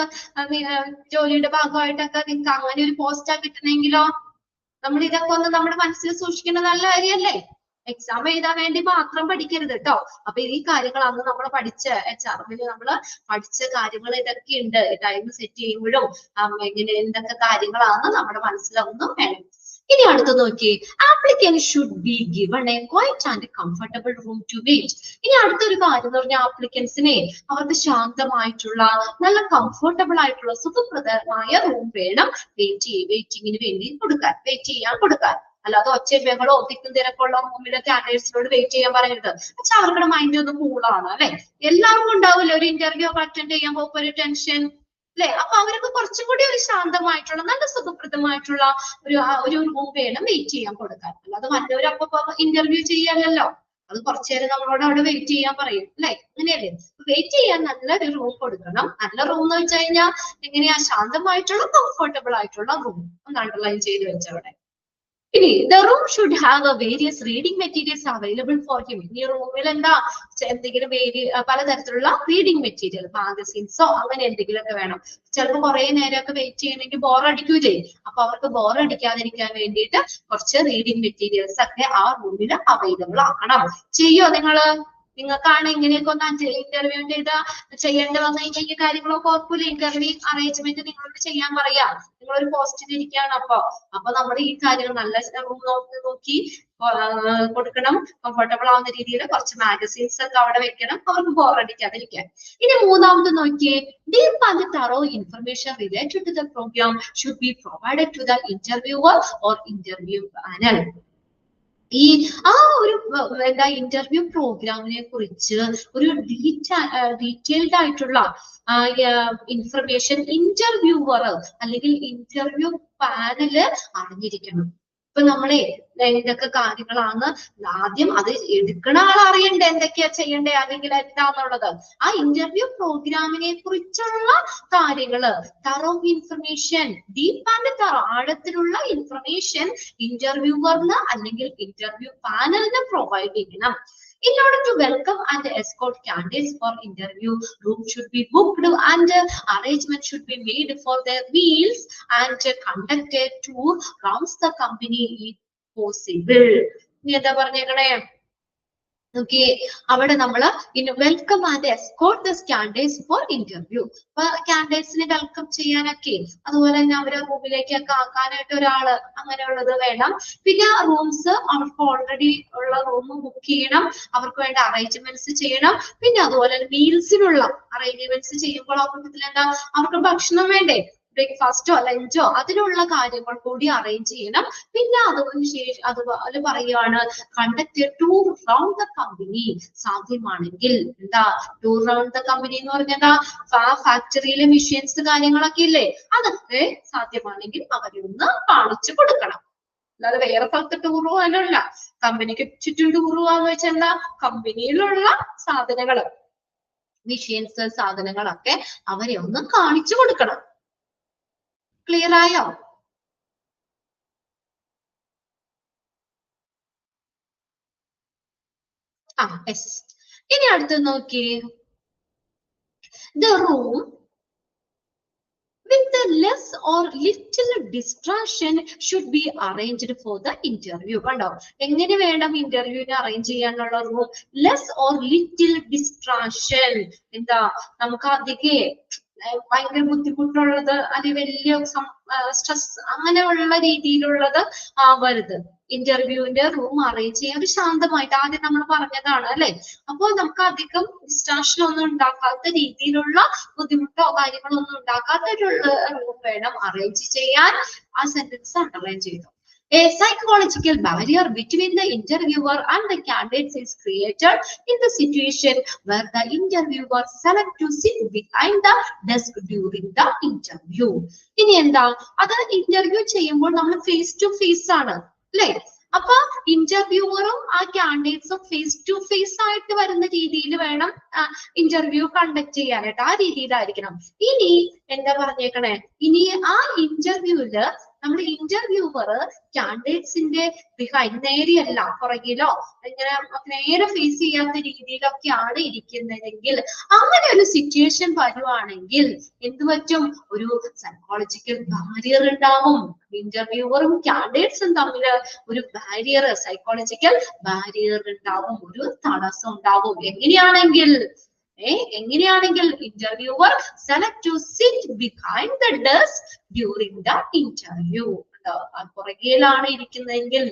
ജോലിയുടെ ഭാഗമായിട്ടൊക്കെ നിങ്ങൾക്ക് അങ്ങനെ ഒരു പോസ്റ്റാ കിട്ടണമെങ്കിലോ നമ്മൾ ഇതൊക്കെ ഒന്ന് നമ്മുടെ മനസ്സിൽ സൂക്ഷിക്കുന്ന നല്ല കാര്യമല്ലേ? എക്സാം എഴുതാൻ വേണ്ടി മാത്രം പഠിക്കരുത് കേട്ടോ. അപ്പൊ ഈ കാര്യങ്ങളാണ് നമ്മൾ പഠിച്ച എക്സാമിൽ നമ്മൾ പഠിച്ച കാര്യങ്ങൾ ഇതൊക്കെ ഉണ്ട്. ടൈം സെറ്റ് ചെയ്യുമ്പോഴും എങ്ങനെ എന്തൊക്കെ കാര്യങ്ങളാണ് നമ്മുടെ മനസ്സിലൊന്നും വേണം. ഇനി അടുത്ത് നോക്കി, applicant should be given a quiet and comfortable room to wait. ഇനി അടുത്തൊരു കാര്യം എന്ന് പറഞ്ഞാൽ ആപ്ലിക്കൻസിനെ അവർക്ക് ശാന്തമായിട്ടുള്ള നല്ല കംഫർട്ടബിൾ ആയിട്ടുള്ള സുഖപ്രദമായ റൂം വേണം വെയിറ്റിങ്ങിന് വേണ്ടി വെയിറ്റ് ചെയ്യാൻ കൊടുക്കാൻ. അല്ലാതെ ഒച്ച ബഹളോ തിക്കും തിരക്കുള്ള റൂമിലെ കാൻഡിഡേറ്റ്സിനോട് വെയിറ്റ് ചെയ്യാൻ പറയരുത്. പക്ഷെ അവരുടെ മൈൻഡ് ഒന്ന് കൂളാണ് അല്ലെ. എല്ലാവർക്കും ഉണ്ടാവില്ല ഒരു ഇന്റർവ്യൂ ഒക്കെ അറ്റൻഡ് ചെയ്യാൻ പോകുമ്പോൾ ഒരു ടെൻഷൻ അല്ലെ. അപ്പൊ അവർക്ക് കുറച്ചും കൂടി ഒരു ശാന്തമായിട്ടുള്ള നല്ല സുഖപ്രദമായിട്ടുള്ള ഒരു റൂം വേണം വെയിറ്റ് ചെയ്യാൻ കൊടുക്കാൻ. അല്ലാതെ മറ്റവരപ്പൊ ഇന്റർവ്യൂ ചെയ്യാനല്ലോ, അത് കുറച്ചു നേരം നമ്മളോട് അവിടെ വെയിറ്റ് ചെയ്യാൻ പറയും അല്ലെ, അങ്ങനെയല്ലേ? വെയിറ്റ് ചെയ്യാൻ നല്ലൊരു റൂം കൊടുക്കണം. നല്ല റൂം എന്ന് വെച്ച് കഴിഞ്ഞാൽ എങ്ങനെയാ? ശാന്തമായിട്ടുള്ള കംഫർട്ടബിൾ ആയിട്ടുള്ള റൂം ഒന്ന് അണ്ടർലൈൻ ചെയ്ത് വെച്ചവിടെ. The room should have a various reading materials available for him. ഈ റൂമിൽ എന്താ എന്തെങ്കിലും പലതരത്തിലുള്ള റീഡിംഗ് മെറ്റീരിയൽ, മാഗസിൻസോ അങ്ങനെ എന്തെങ്കിലുമൊക്കെ വേണം. ചിലപ്പോൾ കുറെ നേരമൊക്കെ വെയിറ്റ് ചെയ്യണമെങ്കിൽ ബോറടിക്കൂലേ, അപ്പൊ അവർക്ക് ബോറടിക്കാതിരിക്കാൻ വേണ്ടിയിട്ട് കുറച്ച് റീഡിംഗ് മെറ്റീരിയൽസ് ഒക്കെ ആ റൂമിൽ അവൈലബിൾ ആക്കണം. ചെയ്യോ നിങ്ങള്? നിങ്ങൾക്കാണ് ഇങ്ങനെയൊക്കെ ഒന്ന് ഇന്റർവ്യൂവിന്റെ ചെയ്യേണ്ടി വന്നു കഴിഞ്ഞാൽ ഈ കാര്യങ്ങളൊക്കെ ഓർക്കൂല. ഇന്റർവ്യൂ അറേഞ്ച്മെന്റ് നിങ്ങളോട് ചെയ്യാൻ പറയാ, നിങ്ങളൊരു പോസ്റ്റിൽ ഇരിക്കുകയാണ്. അപ്പൊ നമ്മൾ ഈ കാര്യങ്ങൾ നല്ല നോക്കി കൊടുക്കണം. കംഫർട്ടബിൾ ആവുന്ന രീതിയിൽ കുറച്ച് മാഗസീൻസ് ഒക്കെ അവിടെ വെക്കണം, അവർക്ക് ബോറടിക്കാതിരിക്കാൻ. ഇനി മൂന്നാമത് നോക്കിയേ, deep and thorough information related to the program should be provided to the interviewer or interview panel. ഈ ഒരു ഇന്റർവ്യൂ പ്രോഗ്രാമിനെ കുറിച്ച് ഒരു ഡീറ്റെയിൽഡ് ആയിട്ടുള്ള ഇൻഫർമേഷൻ ഇന്റർവ്യൂവർ അല്ലെങ്കിൽ ഇന്റർവ്യൂ പാനല് അറിഞ്ഞിരിക്കണം. ഇപ്പൊ നമ്മളെ എന്തൊക്കെ കാര്യങ്ങളാണ് ആദ്യം അത് എടുക്കണ ആൾ അറിയണ്ടേ, എന്തൊക്കെയാ ചെയ്യണ്ടേ അല്ലെങ്കിൽ എന്താന്നുള്ളത്. ആ ഇന്റർവ്യൂ പ്രോഗ്രാമിനെ കുറിച്ചുള്ള കാര്യങ്ങള്, thorough information, deep and thorough ആഴത്തിലുള്ള ഇൻഫർമേഷൻ ഇന്റർവ്യൂവറിന് അല്ലെങ്കിൽ ഇന്റർവ്യൂ പാനലിന് പ്രൊവൈഡ് ചെയ്യണം. In order to welcome and escort candidates for interview, room should be booked and arrangement should be made for their meals and conduct a tour around the company if possible. നീ എന്താ പറഞ്ഞേക്കണേ? Okay, അവിടെ നമ്മള് welcome and escort the candidates for interview. അപ്പൊ കാൻഡിഡേറ്റ്സിനെ welcome ചെയ്യാനൊക്കെ, അതുപോലെ തന്നെ അവരെ റൂമിലേക്കൊക്കെ ആക്കാനായിട്ട് ഒരാള് അങ്ങനെയുള്ളത് വേണം. പിന്നെ റൂംസ് അവർക്ക് ഓൾറെഡി ഉള്ള റൂം ബുക്ക് ചെയ്യണം, അവർക്ക് വേണ്ട അറേഞ്ച്മെന്റ്സ് ചെയ്യണം. പിന്നെ അതുപോലെ മീൽസിനുള്ള അറേഞ്ച്മെന്റ്സ് ചെയ്യുമ്പോൾ ആ കൂട്ടത്തിൽ എന്താ അവർക്ക് ഭക്ഷണം വേണ്ടേ, ബ്രേക്ക്ഫാസ്റ്റോ ലഞ്ചോ അതിനുള്ള കാര്യങ്ങൾ കൂടി അറേഞ്ച് ചെയ്യണം. പിന്നെ അതിനുശേഷം അതുപോലെ പറയുകയാണ്, conduct tour round the company. സാധ്യമാണെങ്കിൽ എന്താ ടൂർ റൗണ്ട് ദ കമ്പനി എന്ന് പറഞ്ഞാൽ ഫാക്ടറിയിലെ മെഷീൻസ് കാര്യങ്ങളൊക്കെ ഇല്ലേ, അതൊക്കെ സാധ്യമാണെങ്കിൽ അവരെ ഒന്ന് കാണിച്ചു കൊടുക്കണം. അല്ലാതെ വേറെ സ്ഥലത്ത് ടൂർ പോകാനല്ല, കമ്പനിക്ക് ചുറ്റും ടൂർ പോകാന്ന് വെച്ചാൽ എന്താ കമ്പനിയിലുള്ള സാധനങ്ങള്, മെഷീൻസ് സാധനങ്ങളൊക്കെ അവരെ ഒന്ന് കാണിച്ചു കൊടുക്കണം. ക്ലിയർ ആയോ? യെസ്. ഇനി അടുത്ത് നോക്കിയേ, the room with the less or little distraction should be arranged for the interview. കണ്ടോ എങ്ങനെ വേണം ഇന്റർവ്യൂവിന് അറേഞ്ച് ചെയ്യാനുള്ള room? Less or little distraction. എന്താ നമുക്ക് അധികം ഭയങ്കര ബുദ്ധിമുട്ടുള്ളത്, അത് വലിയ സ്ട്രെസ് അങ്ങനെയുള്ള രീതിയിലുള്ളത് ആവരുത്. ഇന്റർവ്യൂവിന്റെ റൂം അറേഞ്ച് ചെയ്യാൻ ഒരു ശാന്തമായിട്ട്, ആദ്യം നമ്മൾ പറഞ്ഞതാണ് അല്ലെ. അപ്പോൾ നമുക്ക് അധികം ഡിസ്ട്രാക്ഷൻ ഒന്നും ഉണ്ടാക്കാത്ത രീതിയിലുള്ള ബുദ്ധിമുട്ടോ കാര്യങ്ങളോ ഒന്നും ഉണ്ടാക്കാത്ത റൂം വേണം അറേഞ്ച് ചെയ്യാൻ. ആ സെന്റൻസ് അണ്ടർലൈൻ ചെയ്തു. A psychological barrier between the interviewer and the candidates is created in the situation where the interviewer select to sit behind the desk during the interview. ഇനി എന്താ അത് ഇന്റർവ്യൂ ചെയ്യുമ്പോൾ നമ്മൾ face to face ആണ് അല്ലെ. അപ്പൊ ഇന്റർവ്യൂവറും ആ കാൻഡിഡേറ്റ്സും ഫേസ് ടു ഫേസ് ആയിട്ട് വരുന്ന രീതിയിൽ വേണം ഇന്റർവ്യൂ കണ്ടക്ട് ചെയ്യാനായിട്ട്. ആ രീതിയിലായിരിക്കണം. ഇനി എന്താ പറഞ്ഞേക്കണേ, ഇനി ആ ഇന്റർവ്യൂവില് നമ്മൾ ഇന്റർവ്യൂവർ കാൻഡിഡേറ്റ്സിന്റെ ബിഹൈൻഡ്, നേരെയല്ല പുറകിലോ ഇങ്ങനെ നേരെ ഫേസ് ചെയ്യാത്ത രീതിയിലൊക്കെയാണ് ഇരിക്കുന്നതെങ്കിൽ, അങ്ങനെ ഒരു സിറ്റുവേഷൻ വരുവാണെങ്കിൽ എന്ത് പറ്റും? ഒരു സൈക്കോളജിക്കൽ ബാരിയർ ഉണ്ടാവും. ഇന്റർവ്യൂവറും കാൻഡിഡേറ്റ്സും തമ്മിൽ ഒരു ബാരിയർ, സൈക്കോളജിക്കൽ ബാരിയർ ഉണ്ടാവും, ഒരു തടസ്സം ഉണ്ടാവും. എങ്ങനെയാണെങ്കിൽ interviewer select to sit behind the desk during the interview. പുറകിലാണ് ഇരിക്കുന്നതെങ്കിൽ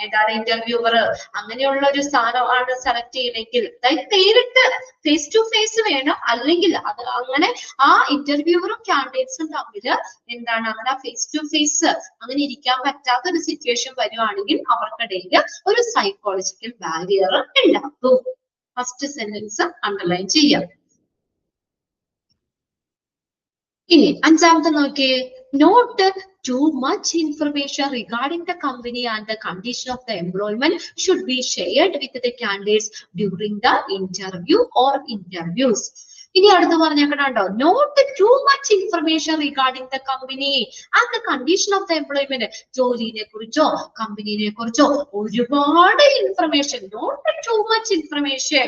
ഏതാണ് ഇന്റർവ്യൂവർ അങ്ങനെയുള്ള ഒരു സ്ഥാനമാണ് സെലക്ട് ചെയ്യണമെങ്കിൽ, അതായത് നേരിട്ട് ഫേസ് ടു ഫേസ് വേണം. അല്ലെങ്കിൽ അത് അങ്ങനെ ആ ഇന്റർവ്യൂവറും കാൻഡിഡേറ്റ്സും തമ്മിൽ എന്താണ് അങ്ങനെ ഫേസ് ടു ഫേസ് അങ്ങനെ ഇരിക്കാൻ പറ്റാത്ത ഒരു സിറ്റുവേഷൻ വരുവാണെങ്കിൽ അവർക്കിടയിൽ ഒരു സൈക്കോളജിക്കൽ ബാരിയർ ഉണ്ടാകും. ഫസ്റ്റ് സെന്റൻസ് അണ്ടർലൈൻ ചെയ്യാം. ഇനി അഞ്ചാമത്തെ നോക്കിയേ, not too much information regarding the company and the condition of the employment should be shared with the candidates during the interview or interviews. ഇനി അടുത്ത് പറഞ്ഞേക്കണോ, not too much information regarding the company and the condition of the employment. ജോലിനെ കുറിച്ചോ കമ്പനിയെ കുറിച്ചോ ഒരുപാട് information, not too much information.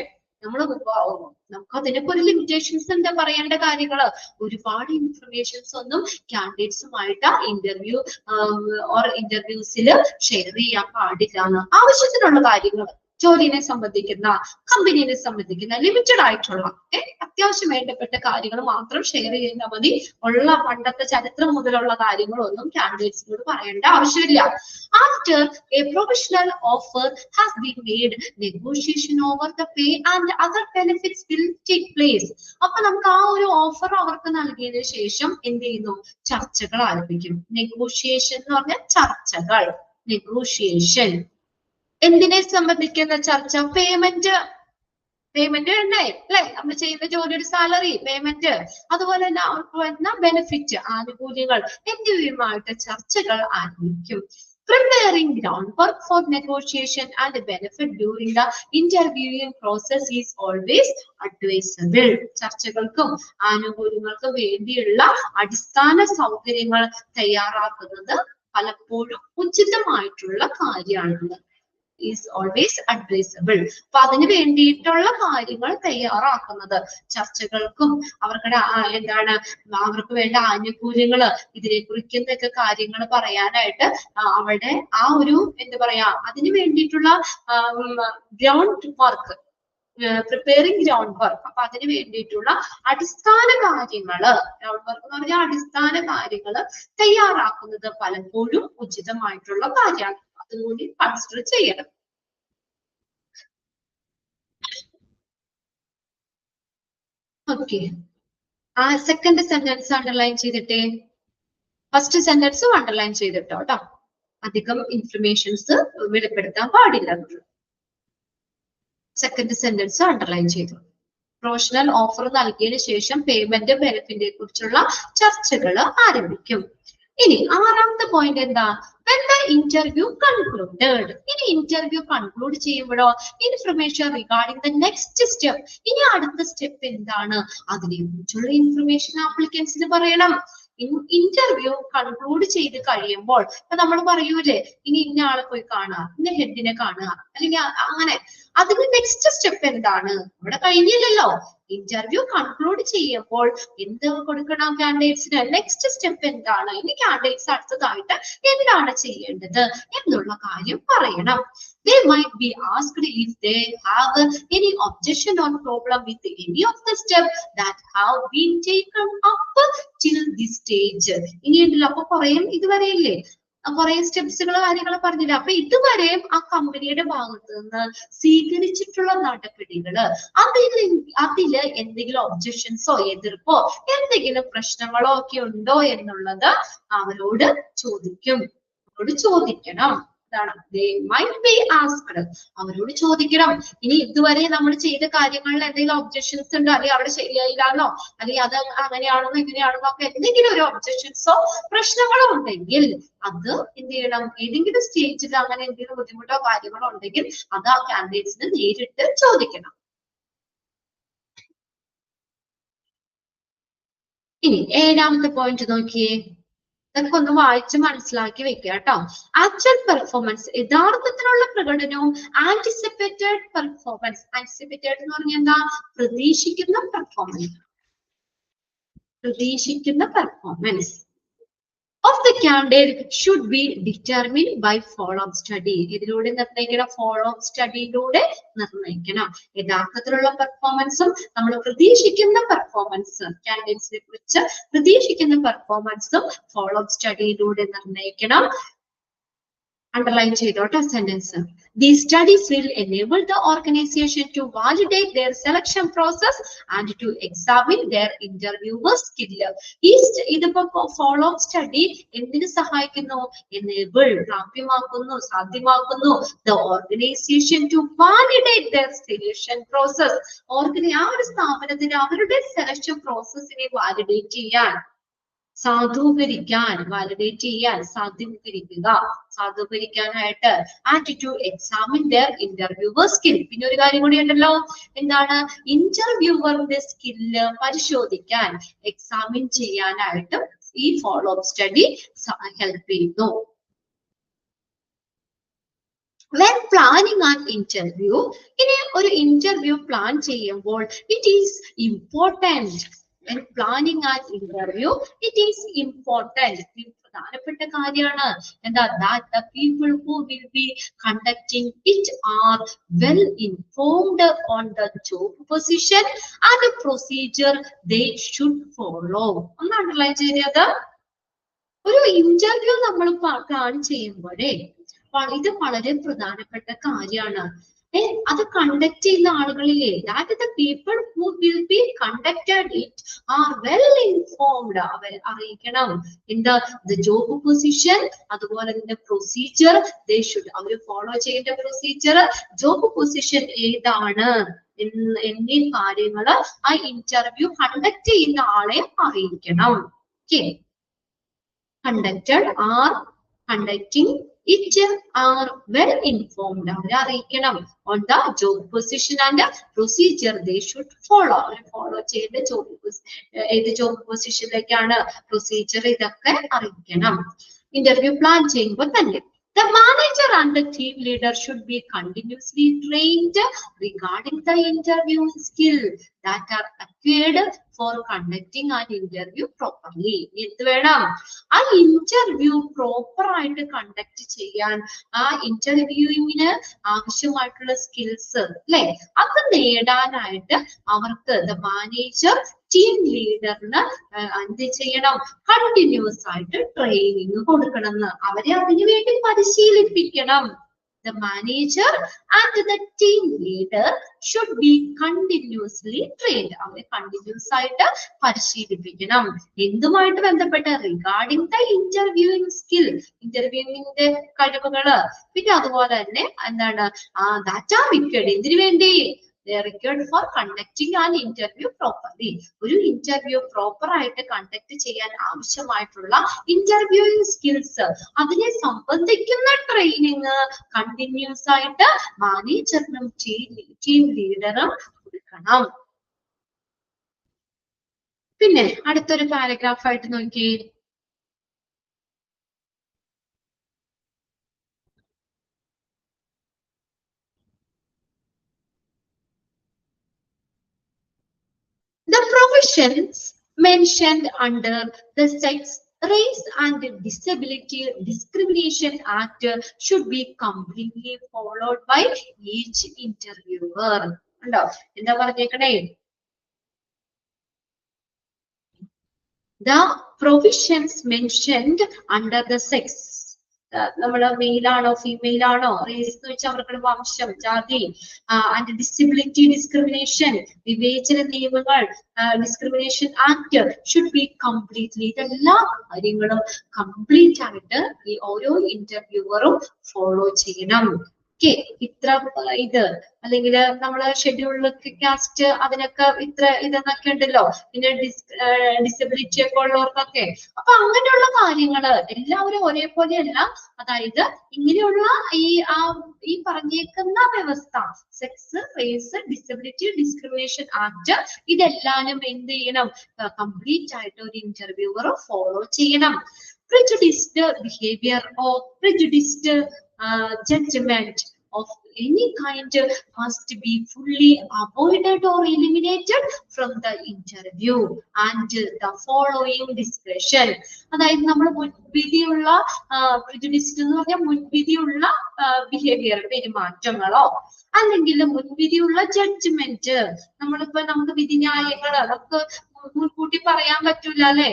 നമുക്ക് അതിനൊക്കെ ഒരു ലിമിറ്റേഷൻസ് ഉണ്ട് പറയേണ്ട കാര്യങ്ങള്. ഒരുപാട് ഇൻഫർമേഷൻസ് ഒന്നും കാൻഡിഡേറ്റ്സുമായിട്ട് ഇന്റർവ്യൂസിൽ ഷെയർ ചെയ്യാൻ പാടില്ല. ആവശ്യത്തിനുള്ള കാര്യങ്ങൾ, ജോലിനെ സംബന്ധിക്കുന്ന കമ്പനിയെ സംബന്ധിക്കുന്ന ലിമിറ്റഡ് ആയിട്ടുള്ള അത്യാവശ്യം വേണ്ടപ്പെട്ട കാര്യങ്ങൾ മാത്രം ഷെയർ ചെയ്താൽ മതി. ഉള്ള പണ്ടത്തെ ചരിത്രം മുതലുള്ള കാര്യങ്ങളൊന്നും കാൻഡിഡേറ്റ്സിനോട് പറയേണ്ട ആവശ്യമില്ല. After A professional offer has been made, negotiation over the pay and other benefits will take place. അപ്പൊ നമുക്ക് ആ ഒരു ഓഫർ അവർക്ക് നൽകിയതിനു ശേഷം എന്ത് ചെയ്യുന്നു, ചർച്ചകൾ ആരംഭിക്കും. നെഗോഷിയേഷൻ എന്ന് പറഞ്ഞാൽ ചർച്ചകൾ, നെഗോഷിയേഷൻ. എന്തിനെ സംബന്ധിക്കുന്ന ചർച്ച? പേയ്മെന്റ് വേണ്ടേ അല്ലെ? നമ്മൾ ചെയ്യുന്ന ജോലിയുടെ സാലറി, പേയ്മെന്റ്, അതുപോലെ തന്നെ അവർക്ക് വരുന്ന ബെനിഫിറ്റ്, ആനുകൂല്യങ്ങൾ എന്നിവയുമായിട്ട് ചർച്ചകൾ ആരംഭിക്കും. Preparing groundwork for negotiation and benefit during the interviewing process is always advisable. ചർച്ചകൾക്കും ആനുകൂല്യങ്ങൾക്കും വേണ്ടിയുള്ള അടിസ്ഥാന സൗകര്യങ്ങൾ തയ്യാറാക്കുന്നത് പലപ്പോഴും ഉചിതമായിട്ടുള്ള കാര്യമാണ്. is always advisable. അപ്പൊ അതിന് വേണ്ടിയിട്ടുള്ള കാര്യങ്ങൾ തയ്യാറാക്കുന്നത്, ചർച്ചകൾക്കും അവർക്ക് അവർക്ക് വേണ്ട ആനുകൂല്യങ്ങള് ഇതിനെ കുറിക്കുന്നൊക്കെ കാര്യങ്ങൾ പറയാനായിട്ട് അവിടെ ആ ഒരു എന്താ പറയാ അതിന് വേണ്ടിയിട്ടുള്ള ground work, preparing ground work. അപ്പൊ അതിന് വേണ്ടിയിട്ടുള്ള അടിസ്ഥാന കാര്യങ്ങള്, ഗ്രൗണ്ട് വർക്ക് എന്ന് പറഞ്ഞാൽ അടിസ്ഥാന കാര്യങ്ങള് തയ്യാറാക്കുന്നത് പലപ്പോഴും ഉചിതമായിട്ടുള്ള കാര്യമാണ്. അതുകൂടി കൺസിഡർ ചെയ്യണം. ഓക്കെ, ആ സെക്കൻഡ് സെന്റൻസ് അണ്ടർലൈൻ ചെയ്തിട്ടേ, ഫസ്റ്റ് സെന്റൻസും അണ്ടർലൈൻ ചെയ്തിട്ടോ കേട്ടോ. അധികം ഇൻഫർമേഷൻസ് വെളിപ്പെടുത്താൻ പാടില്ല. സെക്കൻഡ് സെന്റൻസ് അണ്ടർലൈൻ ചെയ്തു. പ്രൊഫഷണൽ ഓഫർ നൽകിയതിനു ശേഷം പേയ്മെന്റ് ബെനിഫിറ്റിനെ കുറിച്ചുള്ള ചർച്ചകൾ ആരംഭിക്കും. ഇനി ആറാമത്തെ പോയിന്റ് എന്താ? when the interview concluded. ഇനി ഇന്റർവ്യൂ കൺക്ലൂഡ് ചെയ്യുമ്പോഴോ information regarding the next step. ഇനി അടുത്ത സ്റ്റെപ്പ് എന്താണ് അതിനെ കുറിച്ചുള്ള ഇൻഫർമേഷൻ ആപ്ലിക്കൻസിന് പറയണം. ഇന്റർവ്യൂ കൺക്ലൂഡ് ചെയ്ത് കഴിയുമ്പോൾ ഇപ്പൊ നമ്മൾ പറയൂലേ, ഇനി ഇന്ന ആളെ പോയി കാണുക, ഇന്ന ഹെഡിനെ കാണുക, അല്ലെങ്കിൽ അങ്ങനെ. അതിന് നെക്സ്റ്റ് സ്റ്റെപ്പ് എന്താണ്? ഇവിടെ കഴിഞ്ഞില്ലല്ലോ. ഇന്റർവ്യൂ കൺക്ലൂഡ് ചെയ്യുമ്പോൾ എന്ത് കൊടുക്കണം കാൻഡിഡേറ്റ്സിന്? നെക്സ്റ്റ് സ്റ്റെപ്പ് എന്താണ്? ഇനി കാൻഡിഡേറ്റ്സ് അടുത്തതായിട്ട് എന്താണ് ചെയ്യേണ്ടത് എന്നുള്ള കാര്യം പറയണം. They might be asked if they have any objection or problem with any of the steps that have been taken up till this stage. ഇനി ഉണ്ടല്ലോ, അപ്പൊ പറയും ഇതുവരെയില്ലേ കുറെ സ്റ്റെപ്സുകൾ കാര്യങ്ങൾ പറഞ്ഞില്ല. അപ്പൊ ഇതുവരെയും ആ കമ്പനിയുടെ ഭാഗത്ത് നിന്ന് സ്വീകരിച്ചിട്ടുള്ള നടപടികള് അതില് എന്തെങ്കിലും ഒബ്ജക്ഷൻസോ എതിർപ്പോ എന്തെങ്കിലും പ്രശ്നങ്ങളോ ഒക്കെ ഉണ്ടോ എന്നുള്ളത് അവരോട് ചോദിക്കണം. They might be asked. അവരോട് ചോദിക്കണം. ഇനി ഇതുവരെ നമ്മൾ ചെയ്ത കാര്യങ്ങളിൽ എന്തെങ്കിലും ഒബ്ജക്ഷൻസ് ഉണ്ടോ, അല്ലെങ്കിൽ അവിടെ ശരിയായില്ലാന്നോ, അല്ലെങ്കിൽ അത് അങ്ങനെയാണെന്നോ ഇങ്ങനെയാണെന്നോ ഒക്കെ എന്തെങ്കിലും ഒരു ഒബ്ജക്ഷൻസോ പ്രശ്നങ്ങളോ ഉണ്ടെങ്കിൽ അത് എന്ത് ചെയ്യണം? ഏതെങ്കിലും സ്റ്റേജിൽ അങ്ങനെ എന്തെങ്കിലും ബുദ്ധിമുട്ടോ കാര്യങ്ങളോ ഉണ്ടെങ്കിൽ അത് ആ കാൻഡിഡേറ്റ്സിന് നേരിട്ട് ചോദിക്കണം. ഇനി ഏഴാമത്തെ പോയിന്റ് നോക്കിയേ, ഇതൊക്കെ ഒന്ന് വായിച്ച് മനസ്സിലാക്കി വെക്കുക കേട്ടോ. ആക്ച്വൽ പെർഫോമൻസ്, യഥാർത്ഥത്തിലുള്ള പ്രകടനവും ആന്റിസിപ്പേറ്റഡ് പെർഫോമൻസ്. ആന്റിസിപ്പേറ്റഡ് എന്ന് പറഞ്ഞാൽ എന്താ? പ്രതീക്ഷിക്കുന്ന performance of the candidate should be determined by follow-up study. ഇതിലൂടെ നിർണ്ണയിക്കണം, ഫോളോ-അപ്പ് സ്റ്റഡിയിലൂടെ നിർണ്ണയിക്കണം. യഥാർത്ഥത്തിലുള്ള പെർഫോമൻസും നമ്മൾ പ്രതീക്ഷിക്കുന്ന പെർഫോമൻസ്, കാൻഡിഡേറ്റ്സിനെ കുറിച്ച് പ്രതീക്ഷിക്കുന്ന പെർഫോമൻസും ഫോളോ-അപ്പ് സ്റ്റഡിയിലൂടെ നിർണ്ണയിക്കണം. അണ്ടർലൈൻ ചെയ്തോട്ടെ sentence. These studies will enable the organization to validate their selection process and to examine their interviewer skill. ഇതിപ്പോ ഫോളോ അപ്പ് സ്റ്റഡി എന്തിനു സഹായിക്കുന്നു? enable പ്രാപ്യമാക്കുന്നു, സാധ്യമാക്കുന്നു the organization to validate their selection process. ആ ഒരു സ്ഥാപനത്തിന് അവരുടെ സെലക്ഷൻ പ്രോസസ്സിനെ വാലിഡേറ്റ് ചെയ്യാൻ സാധൂകരിക്കാൻ, വാലിഡേറ്റ് ചെയ്യാൻ, സാധൂകരിക്കാനായിട്ട് and to examine their interviewer skill. പിന്നെ ഒരു കാര്യം കൂടി ഉണ്ടല്ലോ, എന്താണ്? ഇന്റർവ്യൂവറിന്റെ സ്കില്ല് പരിശോധിക്കാൻ, എക്സാമിൻ ചെയ്യാനായിട്ട് ഈ ഫോളോ അപ്പ് സ്റ്റഡി ഹെൽപ്പ് ചെയ്യുന്നു. When planning an interview, ഇനി ഒരു ഇന്റർവ്യൂ പ്ലാൻ ചെയ്യുമ്പോൾ it is important. When planning an interview, it is important. പ്രധാനപ്പെട്ട കാര്യമാണ് എന്താ? That the people who will be conducting it are well informed on the job position and the procedure they should follow. ഒന്ന് underline ചെയ്തത്. ഒരു interview നമ്മൾ plan ചെയ്യുമ്പോഴേ ഇത് വളരെ പ്രധാനപ്പെട്ട കാര്യമാണ്. അത് കണ്ടക്ട് ചെയ്യുന്ന ആളുകളിലെ that the people who will be conducted it are well informed. അവർ അറിയിക്കണം എന്താ? ദ ജോബ് പൊസിഷൻ, അതുപോലെ തന്നെ പ്രൊസീജിയർ ദേ ഷുഡ്, അവർ ഫോളോ ചെയ്യേണ്ട പ്രൊസീജിയർ, ജോബ് പൊസിഷൻ ഏതാണ് എന്നീ കാര്യങ്ങള് ആ ഇന്റർവ്യൂ കണ്ടക്ട് ചെയ്യുന്ന ആളെ അറിയിക്കണം. Okay, conducted or conducting it are well informed. അവരെ അറിയിക്കണം on the job position and procedure they should follow. അവരെ ഫോളോ ചെയ്യേണ്ട ഏത് ജോബ് പൊസിഷനിലേക്കാണ്, പ്രൊസീജിയർ, ഇതൊക്കെ അറിയിക്കണം ഇന്റർവ്യൂ പ്ലാൻ ചെയ്യുമ്പോൾ തന്നെ. The manager and the team leader should be continuously trained regarding the interview skill that are acquired for conducting an interview properly. എന്ത് വേണം? ആ ഇന്റർവ്യൂ പ്രോപ്പർ ആയിട്ട് കണ്ടക്ട് ചെയ്യാൻ, ആ ഇന്റർവ്യൂവിന് ആവശ്യമായിട്ടുള്ള സ്കിൽസ് അല്ലെ, അത് നേടാനായിട്ട് അവർക്ക് ദ മാനേജർ ടീം ലീഡറിന് എന്ത് ചെയ്യണം? കണ്ടിന്യൂസ് ആയിട്ട് ട്രെയിനിങ് കൊടുക്കണം എന്ന്, അവരെ അതിനു വേണ്ടി പരിശീലിപ്പിക്കണം. The manager and the team leader should be continuously trained. അവരെ കണ്ടിന്യൂസ് ആയിട്ട് പരിശീലിപ്പിക്കണം. എന്തുമായിട്ട് ബന്ധപ്പെട്ട? റിഗാർഡിംഗ് ദ ഇന്റർവ്യൂയിങ് സ്കിൽ, ഇന്റർവ്യൂവിന്റെ കഴിവുകള്. പിന്നെ അതുപോലെ തന്നെ എന്താണ്? That are required. എന്തിനു വേണ്ടി? required for conducting an interview properly. ഒരു ഇന്റർവ്യൂ പ്രോപ്പർ ആയിട്ട് കണ്ടക്ട് ചെയ്യാൻ ആവശ്യമായിട്ടുള്ള ഇന്റർവ്യൂയിങ് സ്കിൽസ്, അതിനെ സംബന്ധിക്കുന്ന ട്രെയിനിങ് കണ്ടിന്യൂസ് ആയിട്ട് മാനേജറിനും ടീം ലീഡറും കൊടുക്കണം. പിന്നെ അടുത്തൊരു പാരഗ്രാഫ് ആയിട്ട് നോക്കി. The provisions mentioned under the Sex, Race and Disability Discrimination Act should be completely followed by each interviewer. ഉണ്ടോ? എന്താ പറഞ്ഞേക്കണേ? The provisions mentioned under the sex, നമ്മള് മെയിൽ ആണോ ഫീമെയിൽ ആണോ, റേസ് എന്ന് വെച്ചാൽ അവർക്ക് വംശം, ജാതി, ആൻഡ് ഡിസബിലിറ്റി ഡിസ്ക്രിമിനേഷൻ, വിവേചന നിയമങ്ങൾ, discrimination act should be completely, ഇതെല്ലാ കാര്യങ്ങളും കംപ്ലീറ്റ് ആയിട്ട് ഈ ഓരോ ഇന്റർവ്യൂവറും ഫോളോ ചെയ്യണം. ഓക്കെ, ഇത്ര ഇത് അല്ലെങ്കിൽ നമ്മള് ഷെഡ്യൂളിലൊക്കെ കാസ്റ്റ് അതിനൊക്കെ ഇത്ര ഇതെന്നൊക്കെ ഉണ്ടല്ലോ, പിന്നെ ഡിസബിലിറ്റി ഒക്കെ ഉള്ളവർക്കൊക്കെ. അപ്പൊ അങ്ങനെയുള്ള കാര്യങ്ങള് എല്ലാവരും ഒരേപോലെയല്ല. അതായത് ഇങ്ങനെയുള്ള ഈ പറഞ്ഞേക്കുന്ന വ്യവസ്ഥ, sex, race, disability discrimination act, ഇതെല്ലാനും എന്ത് ചെയ്യണം? കംപ്ലീറ്റ് ആയിട്ട് ഒരു ഇന്റർവ്യൂവർ ഫോളോ ചെയ്യണം. Prejudiced behavior or prejudiced judgment of any kind must be fully avoided or eliminated from the interview and the following discussion. അതായത് നമ്മൾ മുൻവിധിയുള്ള പ്രിജുഡിസ്ഡ് എന്ന് പറഞ്ഞാൽ മുൻവിധിയുള്ള ബിഹേവിയർ, പെരുമാറ്റങ്ങളോ അല്ലെങ്കിൽ മുൻവിധിയുള്ള ജഡ്ജ്മെന്റ്, നമുക്ക് വിധിന്യായങ്ങൾ അതൊക്കെ മുൻകൂട്ടി പറയാൻ പറ്റൂല അല്ലെ.